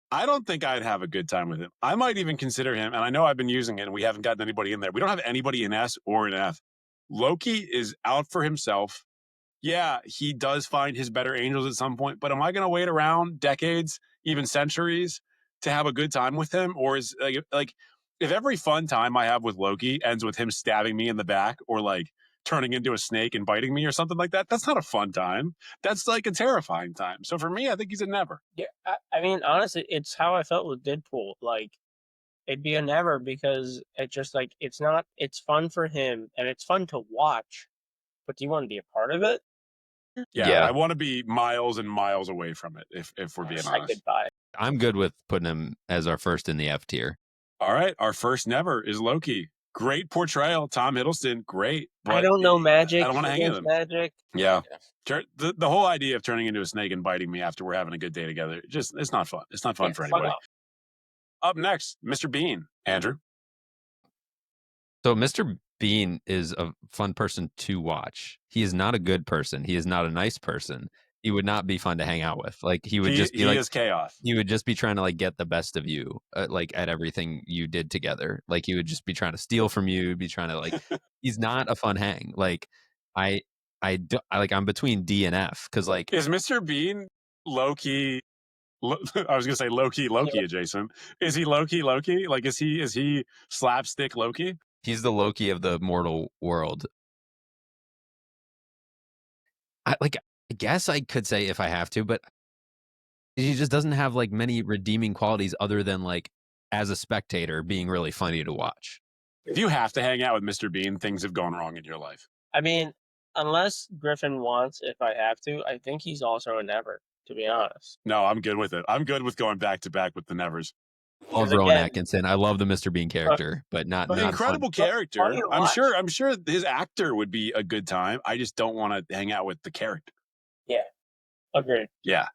S1: I don't think I'd have a good time with him. I might even consider him, and I know I've been using it and we haven't gotten anybody in there. We don't have anybody in S or in F. Loki is out for himself. Yeah, he does find his better angels at some point, but am I going to wait around decades, even centuries, to have a good time with him? Or is like if every fun time I have with Loki ends with him stabbing me in the back or like turning into a snake and biting me or something like that, that's not a fun time. That's like a terrifying time. So for me, I think he's a never.
S2: Yeah, I mean, honestly, it's how I felt with Deadpool. Like, it'd be a never because it's just like it's fun for him and it's fun to watch, but do you want to be a part of it?
S1: Yeah. I want to be miles and miles away from it if we're being honest.
S2: Goodbye.
S3: I'm good with putting him as our first in the F tier.
S1: All right, our first never is Loki. Great portrayal, Tom Hiddleston. Great.
S2: But I don't know magic.
S1: I don't want to hang in him.
S2: Magic.
S1: Yeah. The whole idea of turning into a snake and biting me after we're having a good day together, it's not fun. It's not fun for anybody. Up next, Mr. Bean. Andrew.
S3: So Mr. Bean is a fun person to watch. He is not a good person. He is not a nice person. He would not be fun to hang out with. Like he would just be like,
S1: he is chaos.
S3: He would just be trying to like get the best of you, like at everything you did together. Like he would just be trying to steal from you. Be trying to like, he's not a fun hang. Like I'm between D and F because like
S1: Is Mr. Bean low key? I was gonna say low key
S2: Yeah.
S1: adjacent. Is he low key Loki? Like, is he slapstick Loki?
S3: he's the Loki of the mortal world. I guess I could say if I have to, but he just doesn't have like many redeeming qualities other than like as a spectator being really funny to watch.
S1: If you have to hang out with Mr. Bean, things have gone wrong in your life.
S2: I mean, unless Griffin wants, if I have to, I think he's also a never, to be honest.
S1: No, I'm good with it. I'm good with going back to back with the Nevers.
S3: Love Rowan Atkinson. I love the Mr. Bean character, but not
S1: Incredible
S3: fun.
S1: character.
S2: Funny to
S1: I'm
S2: watch.
S1: sure his actor would be a good time. I just don't want to hang out with the character.
S2: Yeah, agreed.
S1: Yeah.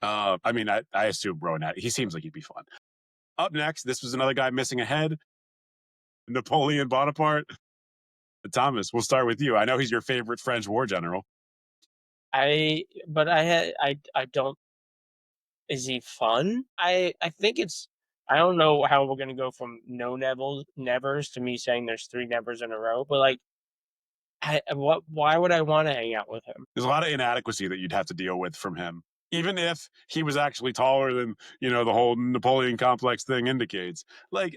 S1: I mean, I assume Rowan. He seems like he'd be fun. Up next, this was another guy missing a head. Napoleon Bonaparte. Thomas, we'll start with you. I know he's your favorite French war general.
S2: I don't. Is he fun? I think it's. I don't know how we're gonna go from no nevers to me saying there's 3 nevers in a row, but like, why would I want to hang out with him?
S1: There's a lot of inadequacy that you'd have to deal with from him. Even if he was actually taller than, the whole Napoleon complex thing indicates. Like,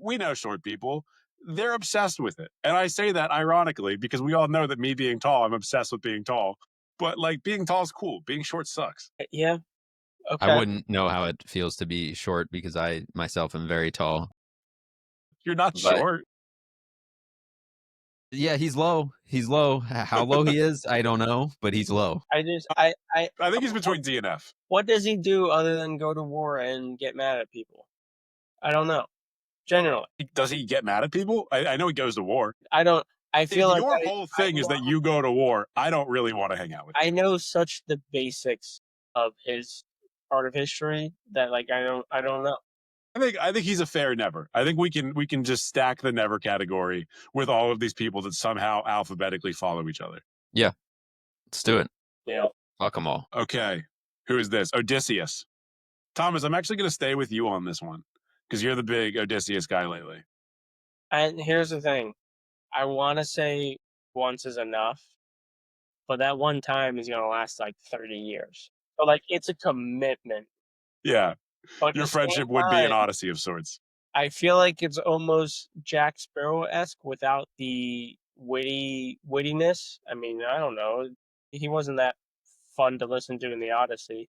S1: we know short people. They're obsessed with it. And I say that ironically because we all know that me being tall, I'm obsessed with being tall. But like being tall is cool. Being short sucks.
S2: Yeah. Okay.
S3: I wouldn't know how it feels to be short because I myself am very tall.
S1: You're not short.
S3: Yeah, he's low. He's low. How low he is, I don't know, but he's low.
S2: I
S1: think he's between D and F.
S2: What does he do other than go to war and get mad at people? I don't know. Generally,
S1: does he get mad at people? I know he goes to war.
S2: I don't. I feel
S1: if
S2: like
S1: your whole thing is that you go to war. I don't really want to hang out with you.
S2: I know such the basics of his part of history that like I don't know.
S1: I think he's a fair never. I think we can just stack the never category with all of these people that somehow alphabetically follow each other.
S3: Yeah, let's do it.
S2: Yeah,
S3: fuck them all.
S1: Okay, who is this? Odysseus. Thomas, I'm actually going to stay with you on this one because you're the big Odysseus guy lately.
S2: And here's the thing, I want to say once is enough, but that one time is going to last like 30 years. So like it's a commitment.
S1: Yeah.
S2: But
S1: your friendship would be an odyssey of sorts.
S2: I feel like it's almost Jack Sparrow-esque without the wittiness. I mean, I don't know. He wasn't that fun to listen to in the Odyssey.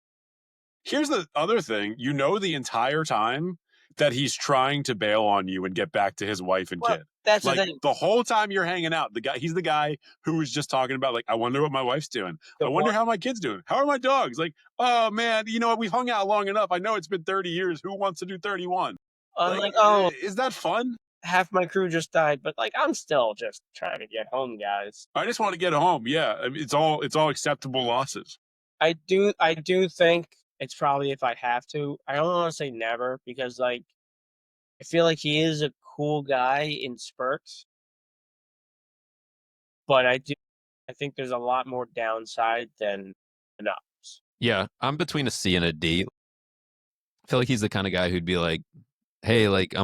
S1: Here's the other thing. The entire time that he's trying to bail on you and get back to his wife and kid.
S2: That's
S1: like,
S2: the thing.
S1: The whole time you're hanging out, he's the guy who was just talking about, like, I wonder what my wife's doing. I wonder how my kid's doing. How are my dogs? Like, oh, man, you know what? We've hung out long enough. I know it's been 30 years. Who wants to do 31? Is that fun?
S2: Half my crew just died, but like I'm still just trying to get home, guys.
S1: I just want to get home. Yeah, I mean, it's all acceptable losses.
S2: I do think it's probably if I have to. I don't want to say never because like I feel like he is a cool guy in spurts, but I think there's a lot more downside than ups.
S3: Yeah, I'm between a C and a D. I feel like he's the kind of guy who'd be like, hey, like,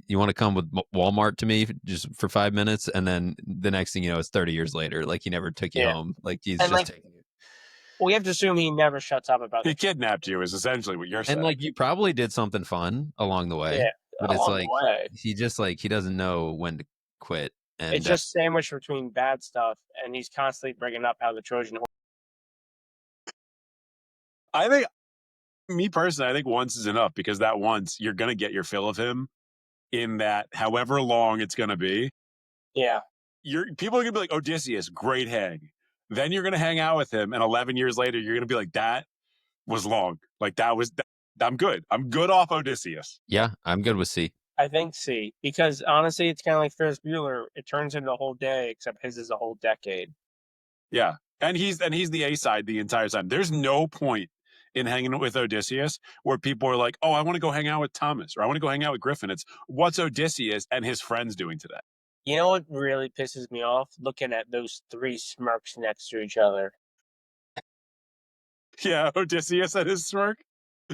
S3: you want to come with Walmart to me just for 5 minutes? And then the next thing you know, it's 30 years later. Like, he never took you home. Like, he's just taking you.
S2: We have to assume he never shuts up about it.
S1: He kidnapped you is essentially what you're saying.
S3: And, like, you probably did something fun along the way.
S2: Yeah,
S3: but it's like, he just, like, he doesn't know when to quit. And
S2: it's just sandwiched between bad stuff. And he's constantly bringing up how the Trojan horse.
S1: I think, me personally, I think once is enough because that once you're going to get your fill of him in that however long it's going to be.
S2: Yeah.
S1: People are going to be like, Odysseus, great hang. Then you're going to hang out with him. And 11 years later, you're going to be like, that was long. Like I'm good. I'm good off Odysseus.
S3: Yeah, I'm good with C.
S2: I think C because honestly, it's kind of like Ferris Bueller. It turns into a whole day, except his is a whole decade.
S1: Yeah. And he's the A side the entire time. There's no point in hanging with Odysseus where people are like, oh, I want to go hang out with Thomas or I want to go hang out with Griffin. It's what's Odysseus and his friends doing today?
S2: You know what really pisses me off? Looking at those 3 smirks next to each other.
S1: Yeah, Odysseus and his smirk.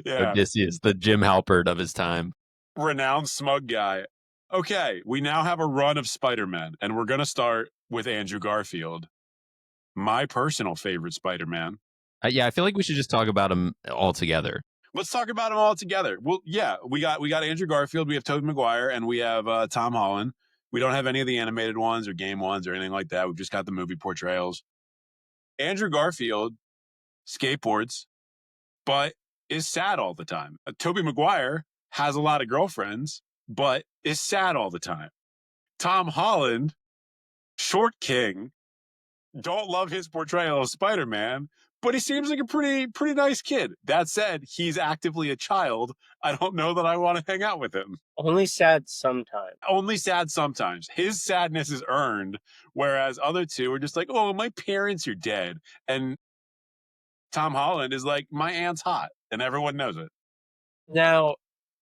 S1: Yeah.
S3: Odysseus, the Jim Halpert of his time.
S1: Renowned smug guy. Okay, we now have a run of Spider-Man, and we're going to start with Andrew Garfield. my personal favorite Spider-Man.
S3: Yeah, I feel like we should just talk about them all together.
S1: Let's talk about them all together. Well, yeah, we got Andrew Garfield, we have Tobey Maguire, and we have Tom Holland. We don't have any of the animated ones or game ones or anything like that. We've just got the movie portrayals. Andrew Garfield skateboards, but is sad all the time. Tobey Maguire has a lot of girlfriends, but is sad all the time. Tom Holland, short king, don't love his portrayal of Spider-Man, but he seems like a pretty nice kid. That said, he's actively a child. I don't know that I want to hang out with him.
S2: Only sad sometimes.
S1: Only sad sometimes. His sadness is earned, whereas other two are just like, oh, my parents are dead. And Tom Holland is like, my aunt's hot, and everyone knows it.
S2: Now,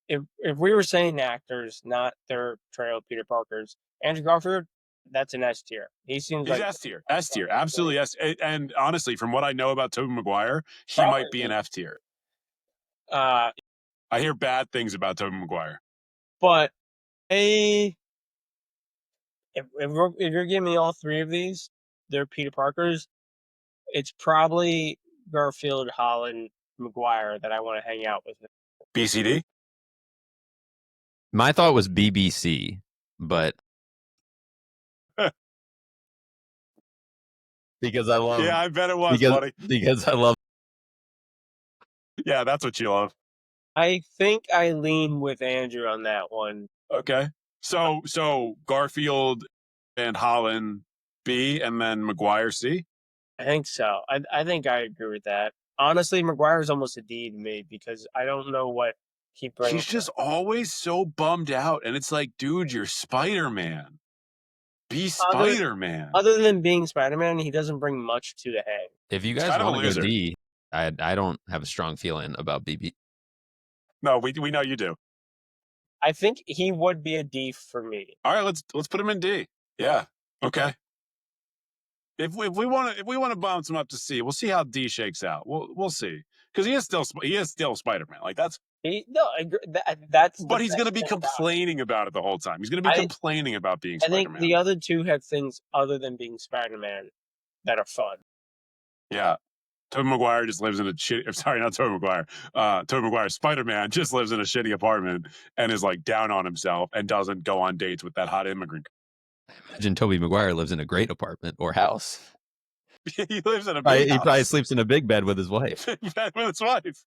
S2: if we were saying actors, not their portrayal of Peter Parker's, Andrew Garfield, that's an S tier. He seems
S1: He's
S2: like
S1: S tier, absolutely S. And honestly, from what I know about Tobey Maguire, he might be an F tier. I hear bad things about Tobey Maguire.
S2: But if you're giving me all three of these, they're Peter Parkers. It's probably Garfield, Holland, Maguire that I want to hang out with.
S1: BCD?
S3: My thought was BBC, but because I love.
S1: Yeah, I bet it was, buddy.
S3: Because I love.
S1: Yeah, that's what you love.
S2: I think I lean with Andrew on that one.
S1: Okay. So Garfield and Holland B, and then Maguire C?
S2: I think so. I think I agree with that. Honestly, Maguire's almost a D to me because I don't know what he brings.
S1: He's just always so bummed out, and it's like, dude, you're Spider-Man. Be Spider-Man.
S2: Other than being Spider-Man, he doesn't bring much to the hang.
S3: If you guys want to go D, I don't have a strong feeling about BB.
S1: No, we know you do.
S2: I think he would be a D for me.
S1: All right, let's put him in D. Yeah. Okay. If we want to bounce him up to C, we'll see how D shakes out. We'll see, because he is still Spider-Man. Like that's
S2: that's.
S1: But he's going to be complaining about it the whole time. He's going to be complaining about being Spider-Man.
S2: I think the other two have things other than being Spider-Man that are fun.
S1: Yeah. Tobey Maguire just lives in a shitty. Sorry, not Tobey Maguire. Tobey Maguire, Spider-Man, just lives in a shitty apartment and is like down on himself and doesn't go on dates with that hot immigrant.
S3: Imagine Tobey Maguire lives in a great apartment or house.
S1: He lives in a big house.
S3: He probably sleeps in a big bed with his wife.
S1: Bed with his wife.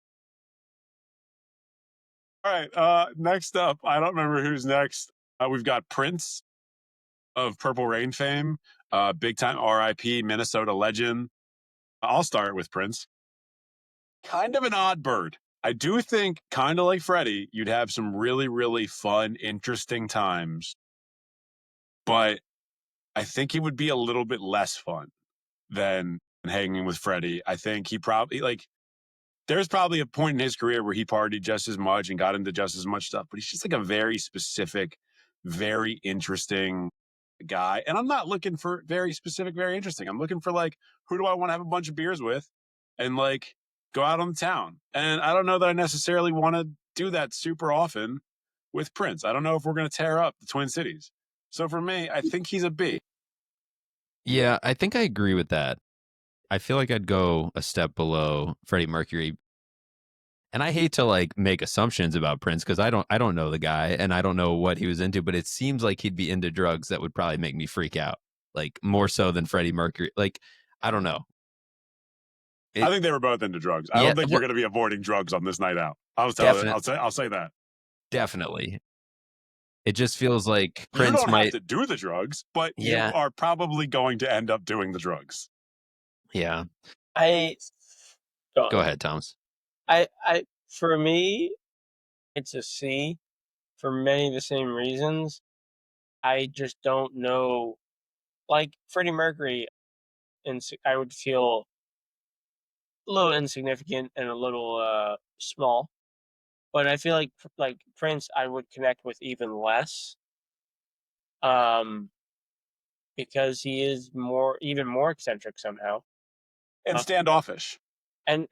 S1: All right. Next up, I don't remember who's next. We've got Prince of Purple Rain fame, big time RIP Minnesota legend. I'll start with Prince. Kind of an odd bird. I do think, kind of like Freddie, you'd have some really, really fun, interesting times. But I think he would be a little bit less fun than hanging with Freddie. I think he probably, there's probably a point in his career where he partied just as much and got into just as much stuff, but he's just like a very specific, very interesting guy. And I'm not looking for very specific, very interesting. I'm looking for who do I want to have a bunch of beers with and go out on the town. And I don't know that I necessarily want to do that super often with Prince. I don't know if we're going to tear up the Twin Cities. So for me, I think he's a B.
S3: Yeah, I think I agree with that. I feel like I'd go a step below Freddie Mercury. And I hate to make assumptions about Prince because I don't know the guy and I don't know what he was into, but it seems like he'd be into drugs that would probably make me freak out, more so than Freddie Mercury. I don't know.
S1: I think they were both into drugs. I don't think you're going to be avoiding drugs on this night out. I'll say that.
S3: Definitely. It just feels like Prince
S1: you don't have to do the drugs, but you are probably going to end up doing the drugs.
S3: Yeah.
S2: Go
S3: ahead, Thomas.
S2: For me, it's a C for many of the same reasons. I just don't know. Like Freddie Mercury, I would feel a little insignificant and a little small. But I feel like Prince, I would connect with even less. Because he is even more eccentric somehow.
S1: And standoffish.
S2: And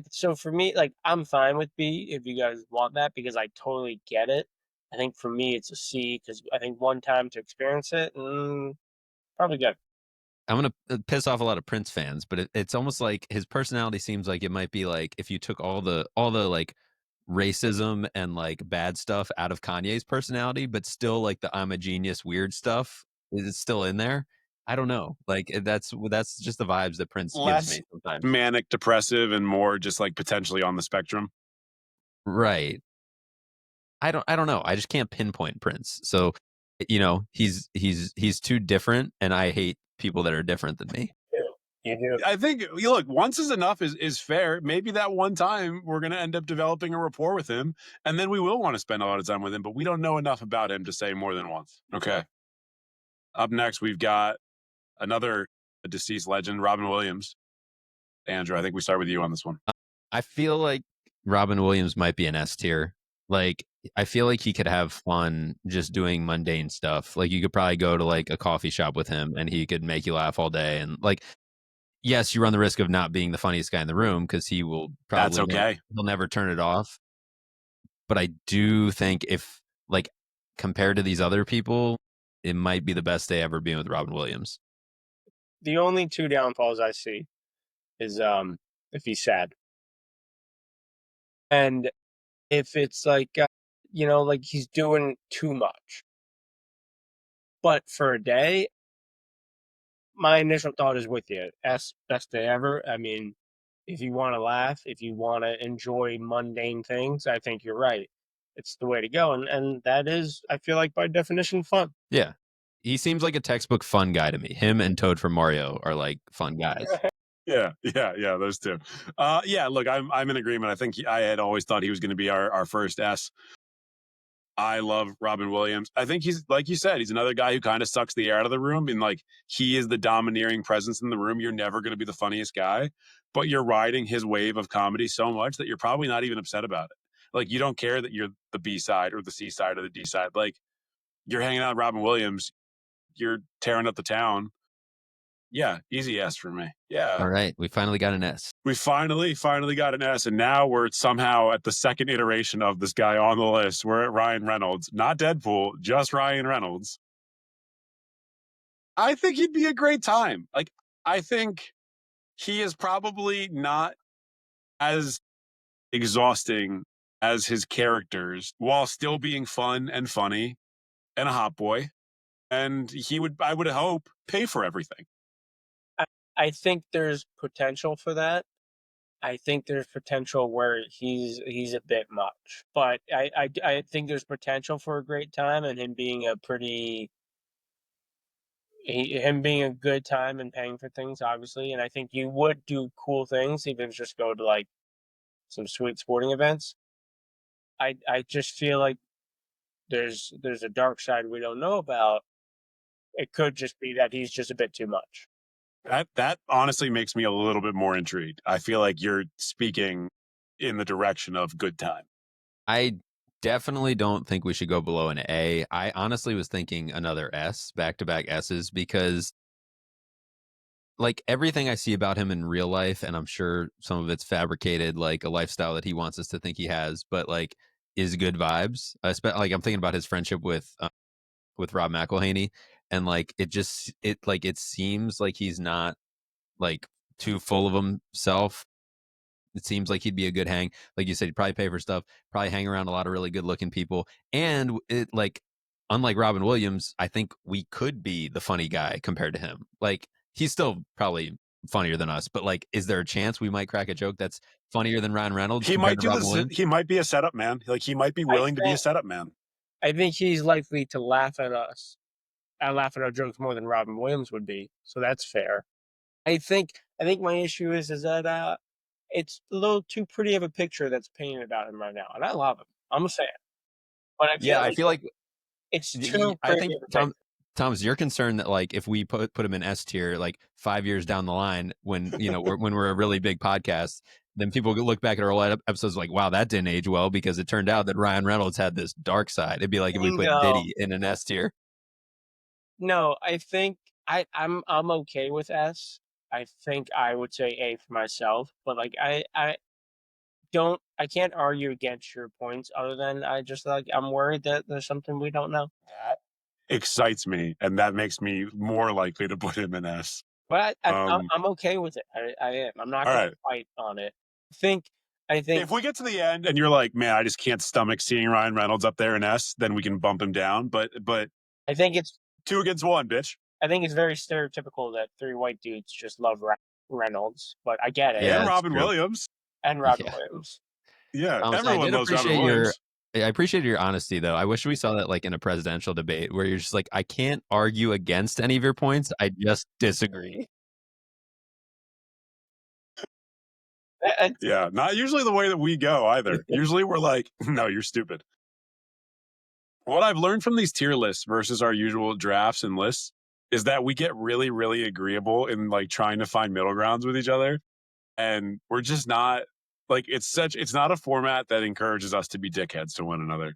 S2: so for me, I'm fine with B if you guys want that because I totally get it. I think for me it's a C because I think one time to experience it, probably good.
S3: I'm gonna piss off a lot of Prince fans, but it's almost like his personality seems like it might be like if you took all the like racism and like bad stuff out of Kanye's personality, but still like the I'm a genius weird stuff is still in there. I don't know. Like that's just the vibes that Prince gives
S1: Less
S3: me sometimes.
S1: manic depressive and more just like potentially on the spectrum.
S3: Right. I don't know. I just can't pinpoint Prince. So, he's too different and I hate people that are different than me.
S2: You do.
S1: I think look, once is enough is fair. Maybe that one time we're going to end up developing a rapport with him, and then we will want to spend a lot of time with him. But we don't know enough about him to say more than once. Okay. Up next, we've got another deceased legend, Robin Williams. Andrew, I think we start with you on this one.
S3: I feel like Robin Williams might be an S tier. Like, I feel like he could have fun just doing mundane stuff. Like, you could probably go to like a coffee shop with him and he could make you laugh all day. And like, yes, you run the risk of not being the funniest guy in the room because he will
S1: That's
S3: probably
S1: okay.
S3: he'll never turn it off. But I do think if like compared to these other people, it might be the best day ever being with Robin Williams.
S2: The only two downfalls I see is if he's sad, and if it's like like he's doing too much. But for a day, my initial thought is with you. Best day ever. I mean, if you want to laugh, if you want to enjoy mundane things, I think you're right. It's the way to go, and that is, I feel like by definition, fun.
S3: Yeah. He seems like a textbook fun guy to me. Him and Toad from Mario are like fun guys.
S1: Yeah, those two. Yeah, look, I'm in agreement. I think I had always thought he was going to be our first S. I love Robin Williams. I think he's, like you said, he's another guy who kind of sucks the air out of the room. And like, he is the domineering presence in the room. You're never going to be the funniest guy, but you're riding his wave of comedy so much that you're probably not even upset about it. Like, you don't care that you're the B side or the C side or the D side. Like, you're hanging out with Robin Williams, you're tearing up the town. Yeah, easy S for me. Yeah.
S3: All right. We finally got an S.
S1: We finally got an S, and now we're somehow at the second iteration of this guy on the list. We're at Ryan Reynolds, not Deadpool, just Ryan Reynolds. I think he'd be a great time. Like, I think he is probably not as exhausting as his characters while still being fun and funny and a hot boy. And he would, I would hope, pay for everything.
S2: I think there's potential for that. I think there's potential where he's a bit much, but I think there's potential for a great time and him being him being a good time and paying for things, obviously. And I think you would do cool things, even if it's just go to like some sweet sporting events. I just feel like there's a dark side we don't know about. It could just be that he's just a bit too much.
S1: That honestly makes me a little bit more intrigued. I feel like you're speaking in the direction of good time.
S3: I definitely don't think we should go below an A. I honestly was thinking another S, back-to-back S's, because like everything I see about him in real life, and I'm sure some of it's fabricated, like a lifestyle that he wants us to think he has, but like is good vibes. Like I'm thinking about his friendship with Rob McElhaney, and like it seems like he's not like too full of himself. It seems like he'd be a good hang. Like you said, he'd probably pay for stuff, probably hang around a lot of really good looking people. And it like, unlike Robin Williams, I think we could be the funny guy compared to him. Like he's still probably funnier than us, but like, is there a chance we might crack a joke that's funnier than Ryan Reynolds?
S1: He might do
S3: Robin
S1: this.
S3: Williams?
S1: He might be a setup man. Like, he might be willing to be a setup man.
S2: I think he's likely to laugh at us. I laugh at our jokes more than Robin Williams would be, so that's fair. I think my issue is that it's a little too pretty of a picture that's painted about him right now, and I love him. I'm a fan, but
S3: I feel like
S2: it's too.
S3: I think Thomas, you're concerned that like if we put him in S tier, like 5 years down the line, when when we're a really big podcast, then people look back at our old episodes like, wow, that didn't age well because it turned out that Ryan Reynolds had this dark side. It'd be like if we put Diddy in an S tier.
S2: No, I think I'm okay with S. I think I would say A for myself, but like I can't argue against your points other than I'm worried that there's something we don't know.
S1: That excites me, and that makes me more likely to put him in S.
S2: But
S1: Um,
S2: I'm okay with it. I am. I'm not
S1: all
S2: going
S1: right.
S2: to fight on it. I think
S1: If we get to the end and you're like, man, I just can't stomach seeing Ryan Reynolds up there in S, then we can bump him down. But
S2: I think it's
S1: 2-1, bitch.
S2: I think it's very stereotypical that three white dudes just love Reynolds, but I get it.
S3: Yeah,
S1: And
S3: that's
S1: Robin
S3: true.
S1: Williams.
S2: And Robin
S3: Yeah.
S2: Williams.
S1: Yeah,
S3: So I
S1: everyone
S3: did
S1: loves Robin
S3: appreciate
S1: Williams.
S3: I appreciated your honesty, though. I wish we saw that like in a presidential debate where you're just like, I can't argue against any of your points. I just disagree.
S1: Yeah, not usually the way that we go either. Usually we're like, no, you're stupid. What I've learned from these tier lists versus our usual drafts and lists is that we get really, really agreeable in like trying to find middle grounds with each other. And we're just not like, it's not a format that encourages us to be dickheads to one another,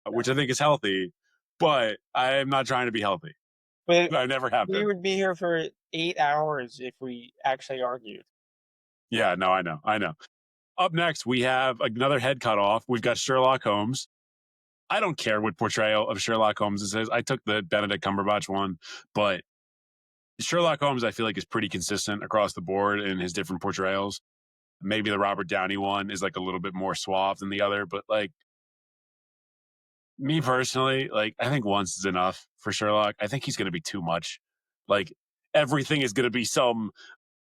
S1: which I think is healthy, but I am not trying to be healthy.
S2: But
S1: I never have
S2: we
S1: been.
S2: would be here for 8 hours if we actually argued.
S1: Yeah, no, I know. Up next, we have another head cut off. We've got Sherlock Holmes. I don't care what portrayal of Sherlock Holmes this is. I took the Benedict Cumberbatch one, but Sherlock Holmes, I feel like, is pretty consistent across the board in his different portrayals. Maybe the Robert Downey one is like a little bit more suave than the other, but like me personally, like I think once is enough for Sherlock. I think he's going to be too much. Like everything is going to be some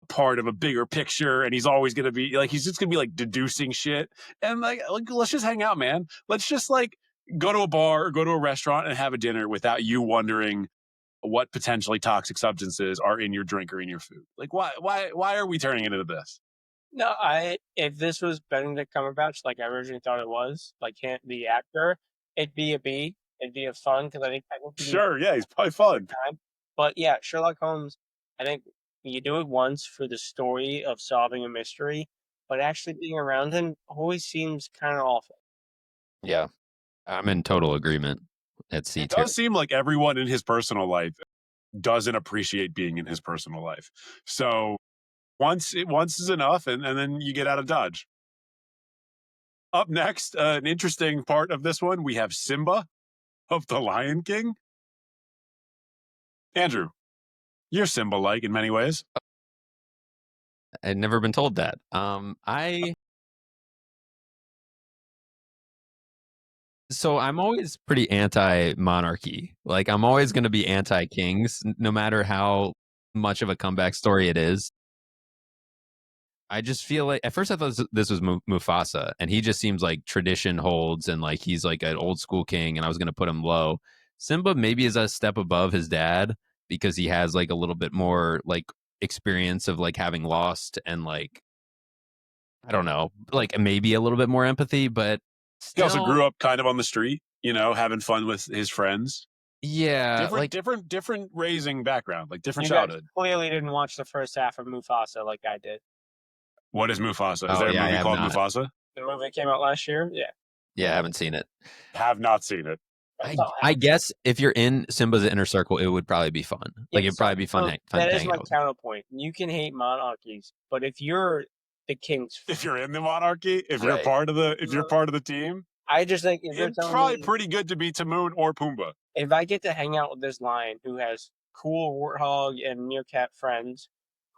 S1: part of a bigger picture, and he's always going to be like he's just going to be like deducing shit. And like let's just hang out, man. Let's just like go to a bar or go to a restaurant and have a dinner without you wondering what potentially toxic substances are in your drink or in your food. Like why are we turning it into this?
S2: No, if this was Benedict Cumberbatch, like I originally thought it was, like the actor, it'd be a B. It'd be a fun because I think
S1: Sure, yeah, he's probably fun.
S2: time. But yeah, Sherlock Holmes, I think you do it once for the story of solving a mystery, but actually being around him always seems kind of awful.
S3: Yeah, I'm in total agreement at C
S1: It
S3: tier.
S1: does seem like everyone in his personal life doesn't appreciate being in his personal life. So once is enough, and then you get out of Dodge. Up next, an interesting part of this one, we have Simba of The Lion King. Andrew, you're Simba-like in many ways.
S3: I'd never been told that. So I'm always pretty anti-monarchy. Like I'm always going to be anti-kings, no matter how much of a comeback story it is. I just feel like at first I thought this was Mufasa, and he just seems like tradition holds, and like he's like an old school king, and I was going to put him low. Simba maybe is a step above his dad because he has like a little bit more like experience of like having lost and like I don't know, like maybe a little bit more empathy, but
S1: He also
S3: still,
S1: grew up kind of on the street, having fun with his friends.
S3: yeah, like
S1: Different raising background, like different
S2: You guys
S1: childhood.
S2: clearly didn't watch the first half of Mufasa like I did.
S1: What is Mufasa? Is
S3: Oh,
S1: there a
S3: yeah, I
S1: movie
S3: have
S1: called
S3: not.
S1: Mufasa?
S2: The movie came out last year. Yeah,
S3: yeah, I haven't seen it.
S1: Have not seen it.
S3: I guess if you're in Simba's inner circle, it would probably be fun. Like it'd probably be fun. Fun
S2: that
S3: to
S2: is
S3: hang
S2: my
S3: out with.
S2: counterpoint. You can hate monarchies, but if you're the king's,
S1: If you're in the monarchy, if you're
S3: Right.
S1: part of the team,
S2: I just think if you're
S1: it's
S2: telling
S1: probably
S2: me,
S1: pretty good to be Timon or Pumbaa.
S2: if I get to hang out with this lion who has cool warthog and meerkat friends,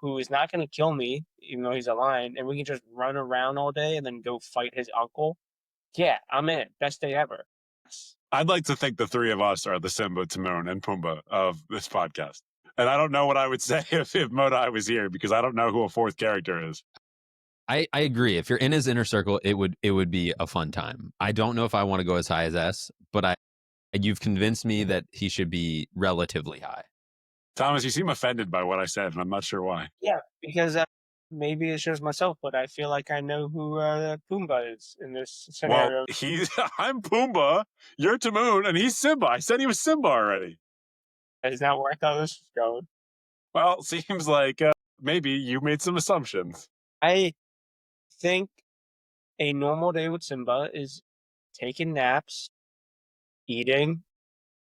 S2: who is not going to kill me, even though he's a lion, and we can just run around all day and then go fight his uncle, yeah, I'm in. Best day ever.
S1: I'd like to think the three of us are the Simba, Timon, and Pumbaa of this podcast. And I don't know what I would say if Modai was here because I don't know who a fourth character is.
S3: I agree. If you're in his inner circle, it would be a fun time. I don't know if I want to go as high as S, but you've convinced me that he should be relatively high.
S1: Thomas, you seem offended by what I said, and I'm not sure why.
S2: Yeah, because maybe it's just myself, but I feel like I know who Pumbaa is in this scenario.
S1: Well, I'm Pumbaa, you're Timon, and he's Simba. I said he was Simba already.
S2: Is not where I thought this was going.
S1: Well, seems like maybe you made some assumptions.
S2: I think a normal day with Simba is taking naps, eating,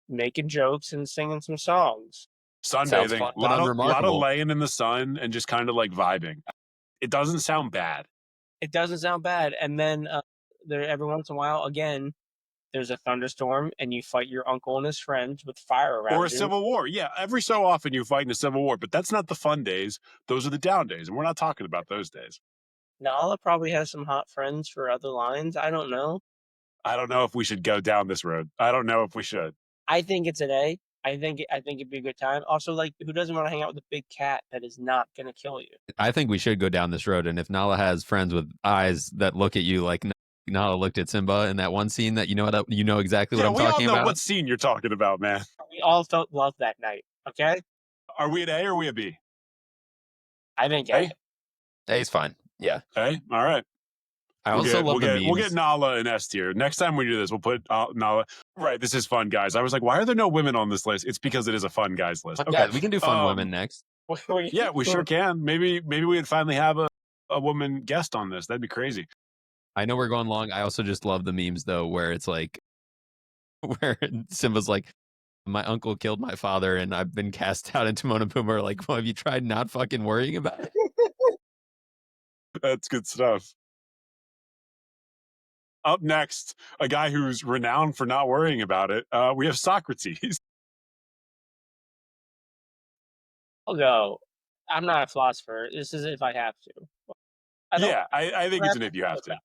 S2: making jokes, and singing some songs.
S1: Sunbathing,
S3: fun,
S1: a
S3: but
S1: lot of
S3: unremarkable.
S1: laying in the sun and just kind of like vibing. It doesn't sound bad.
S2: It doesn't sound bad. And then there, every once in a while, again, there's a thunderstorm and you fight your uncle and his friends with fire around
S1: Or a
S2: you.
S1: civil war. Yeah, every so often you fight in a civil war, but that's not the fun days. Those are the down days, and we're not talking about those days.
S2: Nala probably has some hot friends for other lines. I don't know.
S1: I don't know if we should go down this road. I don't know if we should.
S2: I think it's an A. I think it'd be a good time. Also, like, who doesn't want to hang out with a big cat that is not going to kill you?
S3: I think we should go down this road. And if Nala has friends with eyes that look at you like Nala looked at Simba in that one scene, that you know exactly what I'm talking
S1: we all know
S3: about.
S1: what scene you're talking about, man.
S2: We all felt love that night. Okay,
S1: Are we an A or are we a B?
S2: I think
S1: A.
S2: A.
S3: A's fine. Yeah.
S1: A. All right.
S3: I also love the memes.
S1: We'll get Nala in S tier. Next time we do this, we'll put Nala. Right, this is fun, guys. I was like, why are there no women on this list? It's because it is a fun guys list. Okay,
S3: Yeah, we can do fun women next.
S1: Yeah, we sure can. Maybe we'd finally have a woman guest on this. That'd be crazy.
S3: I know we're going long. I also just love the memes though, where it's like, where Simba's like, my uncle killed my father and I've been cast out into Timon and Pumbaa. Like, well, have you tried not fucking worrying about it?
S1: That's good stuff. Up next, a guy who's renowned for not worrying about it. We have Socrates.
S2: I'll go. I'm not a philosopher. This is if I have to.
S1: I think it's an if you have to.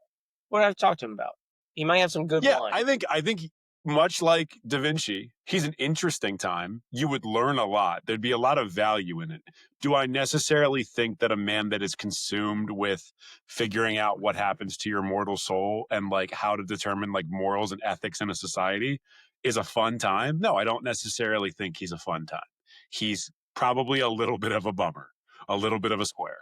S2: What I've talked to him about. He might have some good lines.
S1: I think much like Da Vinci, he's an interesting time. You would learn a lot. There'd be a lot of value in it. Do I necessarily think that a man that is consumed with figuring out what happens to your mortal soul and like how to determine like morals and ethics in a society is a fun time? No, I don't necessarily think he's a fun time. He's probably a little bit of a bummer, a little bit of a square.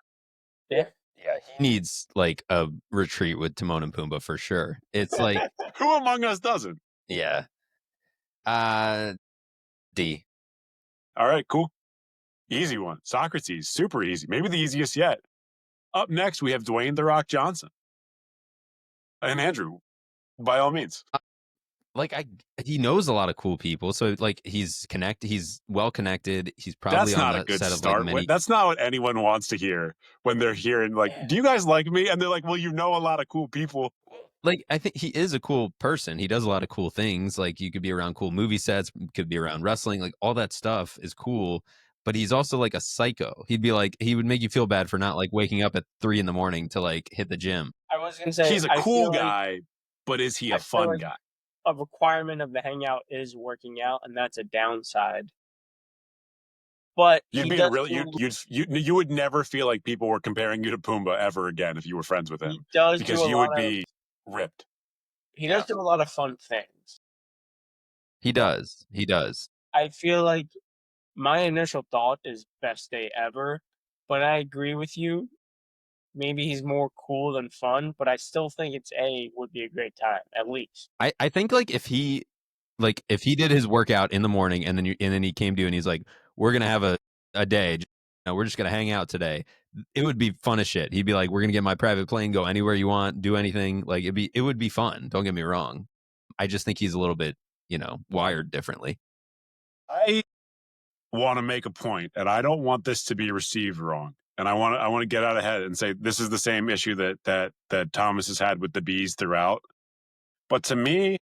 S2: Yeah.
S3: Yeah, he needs like a retreat with Timon and Pumbaa for sure. It's like,
S1: who among us doesn't?
S3: Yeah. D.
S1: All right, cool. Easy one. Socrates, super easy. Maybe the easiest yet. Up next, we have Dwayne "The Rock" Johnson. And Andrew, by all means.
S3: Like he knows a lot of cool people, so like he's well connected. He's probably
S1: That's not
S3: on
S1: a good
S3: set
S1: start.
S3: of like many...
S1: That's not what anyone wants to hear when they're hearing like, "Do you guys like me?" And they're like, "Well, you know a lot of cool people."
S3: Like, I think he is a cool person. He does a lot of cool things. Like, you could be around cool movie sets, could be around wrestling. Like, all that stuff is cool. But he's also like a psycho. He would make you feel bad for not like waking up at 3 a.m. to like hit the gym.
S2: I was gonna say
S1: he's a cool guy, but is he a fun guy?
S2: A requirement of the hangout is working out, and that's a downside. But
S1: you would never feel like people were comparing you to Pumbaa ever again if you were friends with him. Because you would be ripped.
S2: He does do a lot of fun things.
S3: He does.
S2: I feel like my initial thought is best day ever, but I agree with you. Maybe he's more cool than fun, but I still think it's A would be a great time, at least.
S3: I think like if he did his workout in the morning and then he came to you and he's like, we're gonna have a day, we're just gonna hang out today, it would be fun as shit. He'd be like, we're gonna get my private plane, go anywhere you want, do anything. Like it would be fun. Don't get me wrong. I just think he's a little bit, wired differently.
S1: I want to make a point, and I don't want this to be received wrong. And I want to get out ahead and say this is the same issue that Thomas has had with the B's throughout. But to me,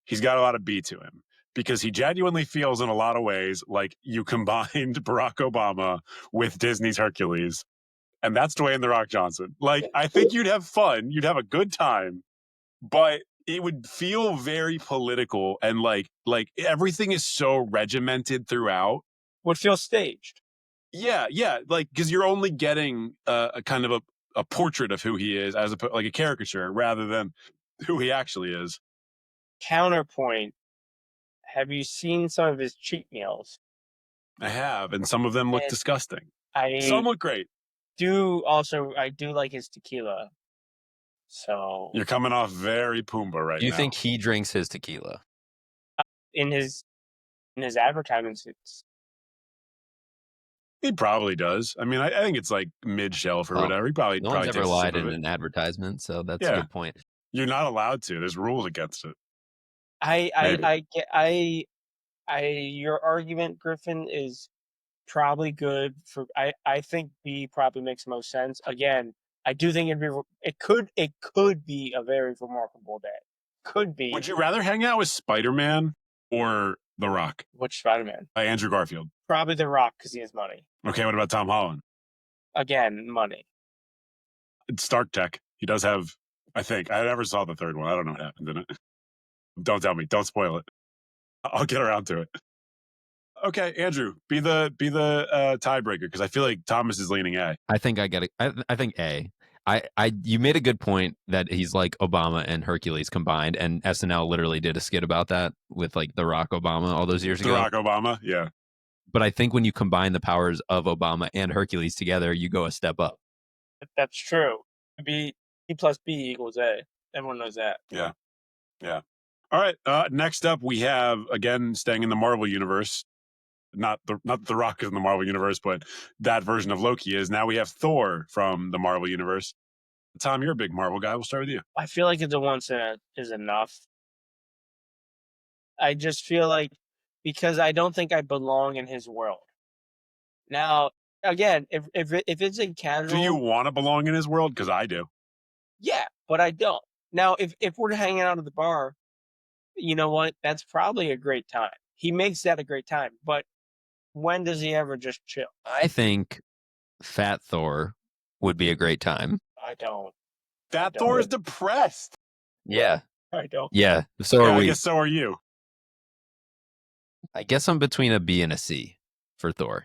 S1: he's got a lot of B to him because he genuinely feels in a lot of ways like you combined Barack Obama with Disney's Hercules. And that's Dwayne "The Rock" Johnson. Like, I think you'd have fun. You'd have a good time. But it would feel very political and like everything is so regimented throughout.
S2: Would feel staged.
S1: Yeah, like because you're only getting a kind of a portrait of who he is as like a caricature rather than who he actually is.
S2: Counterpoint: have you seen some of his cheat meals?
S1: I have, and some of them look disgusting. Some look great.
S2: I do like his tequila. So
S1: you're coming off very Pumbaa right now.
S3: Do you think he drinks his tequila?
S2: In his advertisements,
S1: he probably does. I mean, I think it's like mid-shelf or whatever. He probably
S3: no one's ever lied in an advertisement, so that's a good point.
S1: You're not allowed to. There's rules against it.
S2: Your argument, Griffin, is probably good for. I think B probably makes the most sense. Again, I do think it could be a very remarkable day. Could be.
S1: Would you rather hang out with Spider-Man or The Rock?
S2: Which Spider-Man?
S1: Andrew Garfield.
S2: Probably The Rock because he has money.
S1: Okay, what about Tom Holland?
S2: Again, money.
S1: It's Stark Tech. He does have, I think. I never saw the third one. I don't know what happened in it. Don't tell me. Don't spoil it. I'll get around to it. Okay, Andrew, be the tiebreaker because I feel like Thomas is leaning A.
S3: I think I get it. I think A. You made a good point that he's like Obama and Hercules combined, and SNL literally did a skit about that with like the Rock Obama all those years ago.
S1: Barack Obama, yeah.
S3: But I think when you combine the powers of Obama and Hercules together, you go a step up.
S2: That's true. B plus B equals A. Everyone knows that.
S1: Yeah. All right. Next up, we have again staying in the Marvel universe. Not the Rock is in the Marvel universe, but that version of Loki is. Now we have Thor from the Marvel universe. Tom, you're a big Marvel guy. We'll start with you.
S2: I feel like the once is enough. I just feel like because I don't think I belong in his world. Now, again, if it's a casual,
S1: Do you want to belong in his world? Because I do.
S2: yeah, but I don't. Now, if we're hanging out at the bar, you know what? That's probably a great time. He makes that a great time, but when does he ever just chill?
S3: I think Fat Thor would be a great time.
S2: I don't.
S1: Fat
S2: don't.
S1: Thor is depressed.
S3: Yeah.
S2: I don't.
S3: Yeah. So
S1: Yeah,
S3: are
S1: I
S3: we.
S1: guess so are you.
S3: I guess I'm between a B and a C for Thor.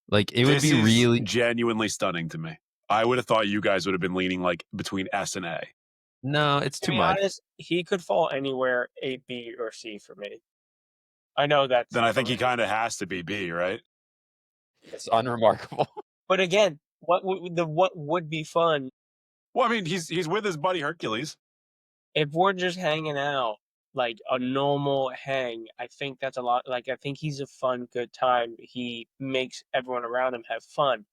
S3: Like it would
S1: This
S3: be
S1: is
S3: really
S1: genuinely stunning to me. I would have thought you guys would have been leaning like between S and A.
S3: no, it's
S2: To
S3: too
S2: be
S3: much.
S2: honest, he could fall anywhere A, B, or C for me. I know that's.
S1: Then I think he kind of has to be B, right?
S3: It's unremarkable.
S2: But again, what would be fun
S1: Well, I mean, he's with his buddy Hercules.
S2: if we're just hanging out like a normal hang? I think that's a lot. Like I think he's a fun, good time. He makes everyone around him have fun.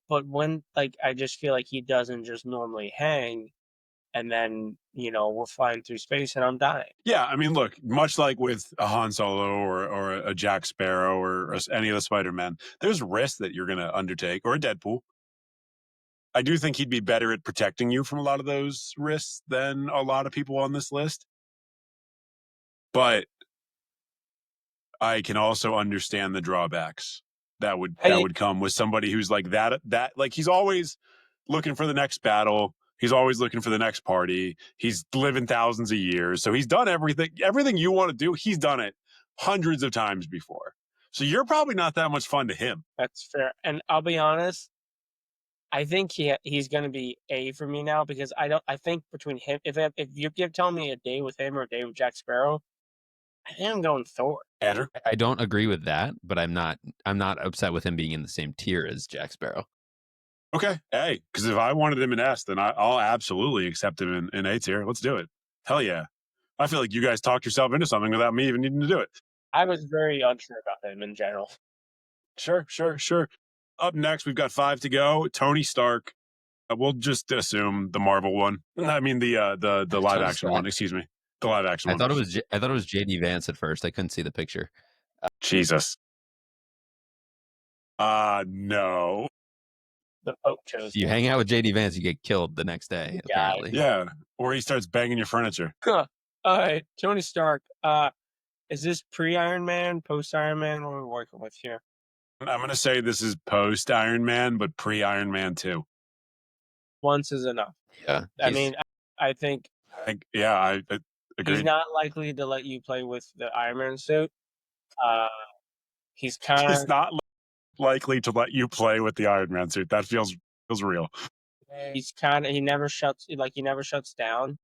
S2: But when like I just feel like he doesn't just normally hang, and then we're flying through space and I'm dying.
S1: Yeah, I mean, look, much like with a Han Solo or a Jack Sparrow or any of the Spider-Men, there's risks that you're going to undertake, or a Deadpool. I do think he'd be better at protecting you from a lot of those risks than a lot of people on this list. But I can also understand the drawbacks that would come with somebody who's like that like he's always looking for the next battle. He's always looking for the next party. He's living thousands of years. So he's done everything you want to do. He's done it hundreds of times before. So you're probably not that much fun to him.
S2: That's fair. And I'll be honest, I think he's going to be A for me now because I think between him, if you're telling me a day with him or a day with Jack Sparrow, I think I'm going Thor.
S1: Andrew?
S3: I don't agree with that, but I'm not upset with him being in the same tier as Jack Sparrow.
S1: Okay. Hey, because if I wanted him in S, then I'll absolutely accept him in A tier. Let's do it. Hell yeah. I feel like you guys talked yourself into something without me even needing to do it.
S2: I was very unsure about him in general.
S1: Sure. Up next, we've got 5 to go. Tony Stark. We'll just assume the Marvel one. I mean the live action one. Excuse me, the live action one.
S3: I thought it was JD Vance at first. I couldn't see the picture.
S1: Jesus. No.
S2: The Pope chose.
S3: If you hang out with JD Vance, you get killed the next day.
S2: Yeah.
S3: Apparently.
S1: Yeah. Or he starts banging your furniture.
S2: All right, Tony Stark. Is this pre-Iron Man, post-Iron Man? What are we working with here?
S1: I'm gonna say this is post Iron Man, but pre Iron Man 2.
S2: Once is enough.
S3: Yeah.
S2: I mean, I think
S1: I agree.
S2: he's not likely to let you play with the Iron Man suit. He's kind
S1: He's
S2: of
S1: not likely to let you play with the Iron Man suit. That feels real.
S2: he never shuts down.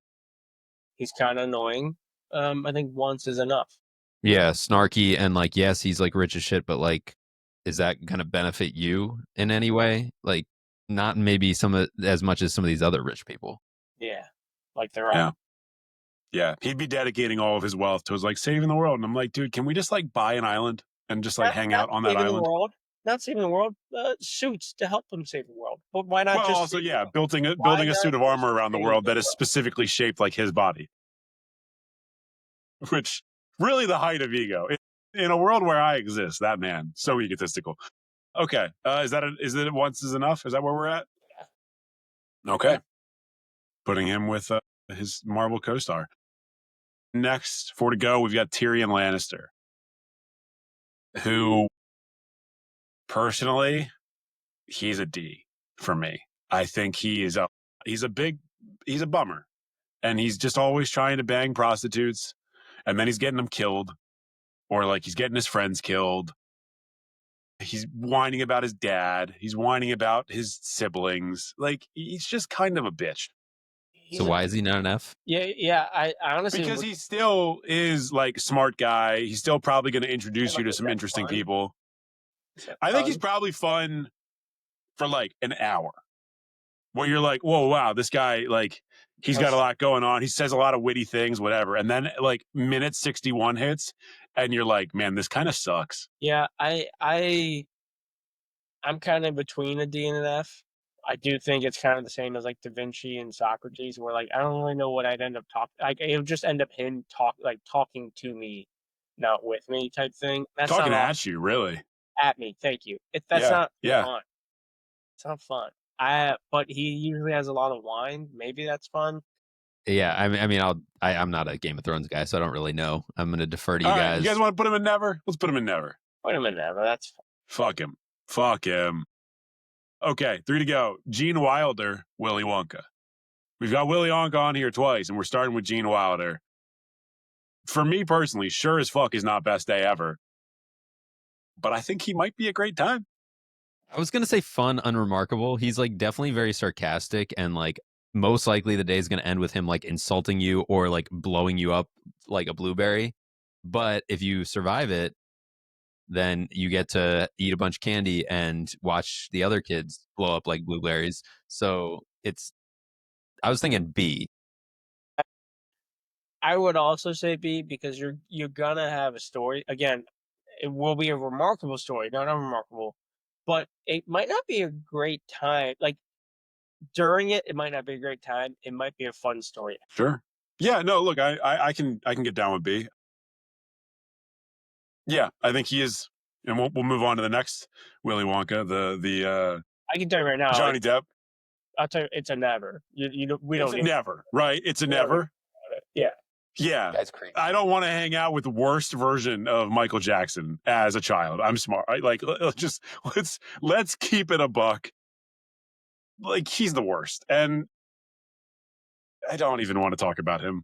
S2: He's kind of annoying. I think once is enough.
S3: Yeah, snarky and like, yes, he's like rich as shit, but like, is that gonna benefit you in any way? Like, not maybe as much as some of these other rich people.
S2: Yeah, like the Rock.
S1: Yeah, he'd be dedicating all of his wealth to like saving the world, and I'm like, dude, can we just like buy an island and just like hang out on that island?
S2: Not saving the world, suits to help them save the world. But why not?
S1: Well,
S2: just
S1: also, yeah, building a suit of armor around the world that is specifically shaped like his body, which really the height of ego. In a world where I exist, that man so egotistical. Okay, is it once is enough? Is that where we're at? Yeah. Okay, putting him with his Marvel co-star. Next, for to go, we've got Tyrion Lannister, who personally, he's a D for me. I think he's a bummer. And he's just always trying to bang prostitutes, and then he's getting them killed, or like he's getting his friends killed. He's whining about his dad. He's whining about his siblings. Like, he's just kind of a bitch.
S3: So why is he not an F?
S2: Yeah. I honestly
S1: Because he still is like smart guy. He's still probably going to introduce you to some interesting people. I think he's probably fun for like an hour, where you're like, whoa, wow, this guy, like, he's got a lot going on. He says a lot of witty things, whatever. And then like minute 61 hits, and you're like, man, this kind of sucks.
S2: Yeah, I'm kind of between a D and an F. I do think it's kind of the same as like Da Vinci and Socrates, where like I don't really know what I'd end up talking. Like it'll just end up him talking to me, not with me, type thing. That's
S1: Talking
S2: not
S1: at you, really.
S2: at me. Thank you. That's not fun. It's not fun. But he usually has a lot of wine. Maybe that's fun.
S3: Yeah, I mean, I'm not a Game of Thrones guy, so I don't really know. I'm gonna defer to you
S1: All
S3: guys.
S1: right, you guys want to put him in Never? Let's put him in Never.
S2: Put him in Never. That's fun.
S1: Fuck him. Okay, 3 to go. Gene Wilder, Willy Wonka. We've got Willy Wonka on here twice, and we're starting with Gene Wilder. For me personally, sure as fuck is not best day ever, but I think he might be a great time.
S3: I was gonna say fun, unremarkable. He's like definitely very sarcastic, and like most likely the day is gonna end with him like insulting you or like blowing you up like a blueberry. But if you survive it, then you get to eat a bunch of candy and watch the other kids blow up like blueberries. So I was thinking B.
S2: I would also say B, because you're gonna have a story. Again, it will be a remarkable story, not unremarkable, but it might not be a great time. Like during it might not be a great time. It might be a fun story.
S1: Sure. Yeah, no, look, I can get down with B. Yeah, I think he is, and we'll move on to the next Willy Wonka, the
S2: I can tell you right now,
S1: Johnny Depp.
S2: I'll tell you, it's a never. We don't.
S1: It's a never, right? It's a never.
S2: Yeah.
S1: Yeah.
S3: That's crazy.
S1: I don't want to hang out with the worst version of Michael Jackson as a child. I'm smart. Like, let's keep it a buck. Like, he's the worst, and I don't even want to talk about him.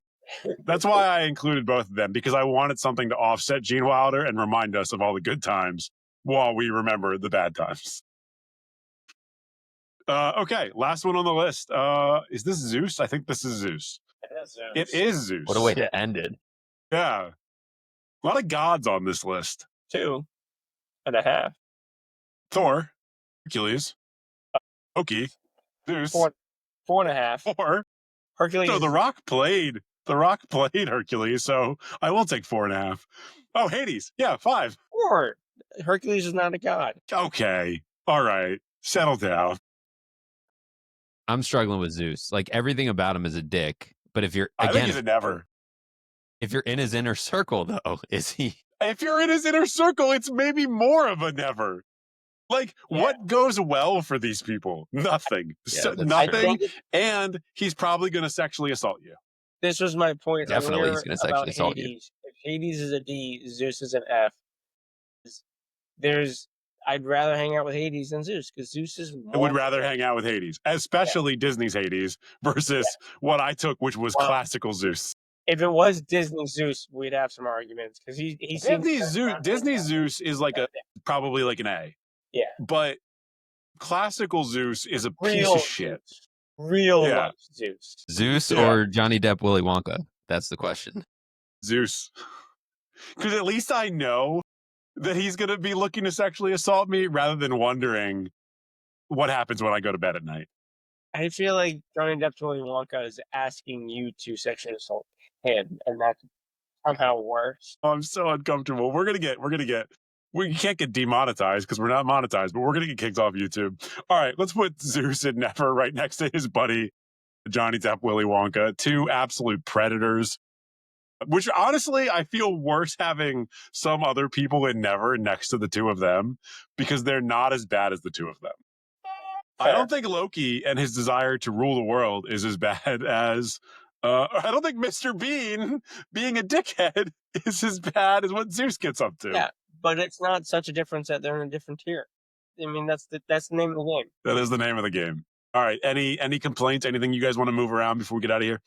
S1: That's why I included both of them, because I wanted something to offset Gene Wilder and remind us of all the good times while we remember the bad times. Okay, last one on the list. Is this Zeus? I think this is Zeus. It is Zeus.
S3: What a way to end it.
S1: Yeah. A lot of gods on this list.
S2: 2.5.
S1: Thor, Hercules, Loki, Zeus.
S2: 4.5.
S1: 4.
S2: Hercules.
S1: So The Rock played Hercules, so I will take 4.5. Oh, Hades. Yeah, 5.
S2: 4. Hercules is not a god.
S1: Okay. All right. Settle down.
S3: I'm struggling with Zeus. Like everything about him is a dick. But if you're
S1: I think he's a never.
S3: If you're in his inner circle, though, is he?
S1: If you're in his inner circle, it's maybe more of a never. Like, what goes well for these people? Nothing.
S3: Yeah,
S1: nothing. And he's probably going to sexually assault you.
S2: This was my point.
S3: Definitely he's going to sexually assault you.
S2: If Hades is a D, Zeus is an F. I'd rather hang out with Hades than Zeus, because Zeus is.
S1: I would rather hang out with Hades, especially Disney's Hades versus what I took, which was classical Zeus.
S2: If it was Disney Zeus, we'd have some arguments, because he
S1: Disney Zeus is like probably like an A.
S2: Yeah.
S1: But classical Zeus is a piece of shit.
S2: Real life Zeus.
S3: Zeus or Johnny Depp, Willy Wonka? That's the question.
S1: Zeus. Because at least I know that he's going to be looking to sexually assault me rather than wondering what happens when I go to bed at night.
S2: I feel like Johnny Depp's Willy Wonka is asking you to sexually assault him, and that's somehow worse.
S1: I'm so uncomfortable. We can't get demonetized because we're not monetized, but we're going to get kicked off YouTube. All right, let's put Zeus and Never right next to his buddy, Johnny Depp, Willy Wonka. 2 absolute predators, which honestly, I feel worse having some other people in Never next to the 2 of them, because they're not as bad as the 2 of them. Fair. I don't think Loki and his desire to rule the world is as bad as I don't think Mr. Bean being a dickhead is as bad as what Zeus gets up to.
S2: Yeah, but it's not such a difference that they're in a different tier. I mean, that's the name of the game.
S1: That is the name of the game. All right. Any complaints? Anything you guys want to move around before we get out of here?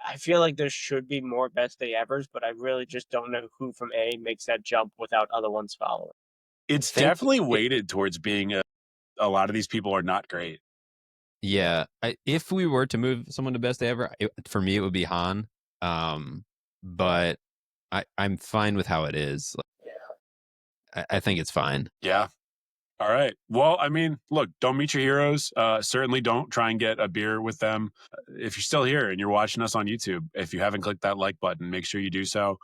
S2: I feel like there should be more best day evers, but I really just don't know who from A makes that jump without other ones following.
S1: It's
S3: think
S1: definitely weighted towards being a lot of these people are not great.
S3: Yeah, if we were to move someone to best day ever, for me it would be Han. But I'm fine with how it is. I think it's fine.
S1: Yeah. All right. Well, I mean, look, don't meet your heroes. Certainly don't try and get a beer with them. If you're still here and you're watching us on YouTube, if you haven't clicked that like button, make sure you do so.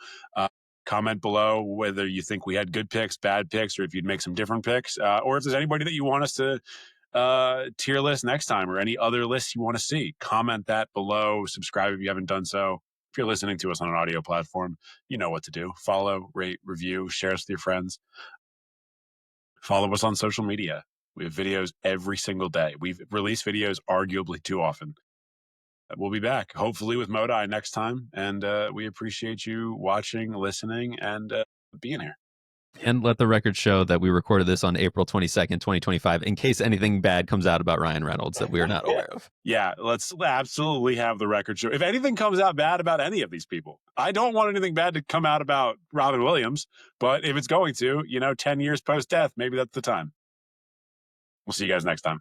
S1: Comment below whether you think we had good picks, bad picks, or if you'd make some different picks, or if there's anybody that you want us to tier list next time, or any other lists you want to see. Comment that below. Subscribe if you haven't done so. If you're listening to us on an audio platform, you know what to do. Follow, rate, review, share us with your friends. Follow us on social media. We have videos every single day. We've released videos arguably too often. We'll be back, hopefully with Modi next time. And we appreciate you watching, listening, and being here.
S3: And let the record show that we recorded this on April 22nd, 2025, in case anything bad comes out about Ryan Reynolds that we are not aware of.
S1: Yeah, let's absolutely have the record show. If anything comes out bad about any of these people, I don't want anything bad to come out about Robin Williams, but if it's going to, 10 years post-death, maybe that's the time. We'll see you guys next time.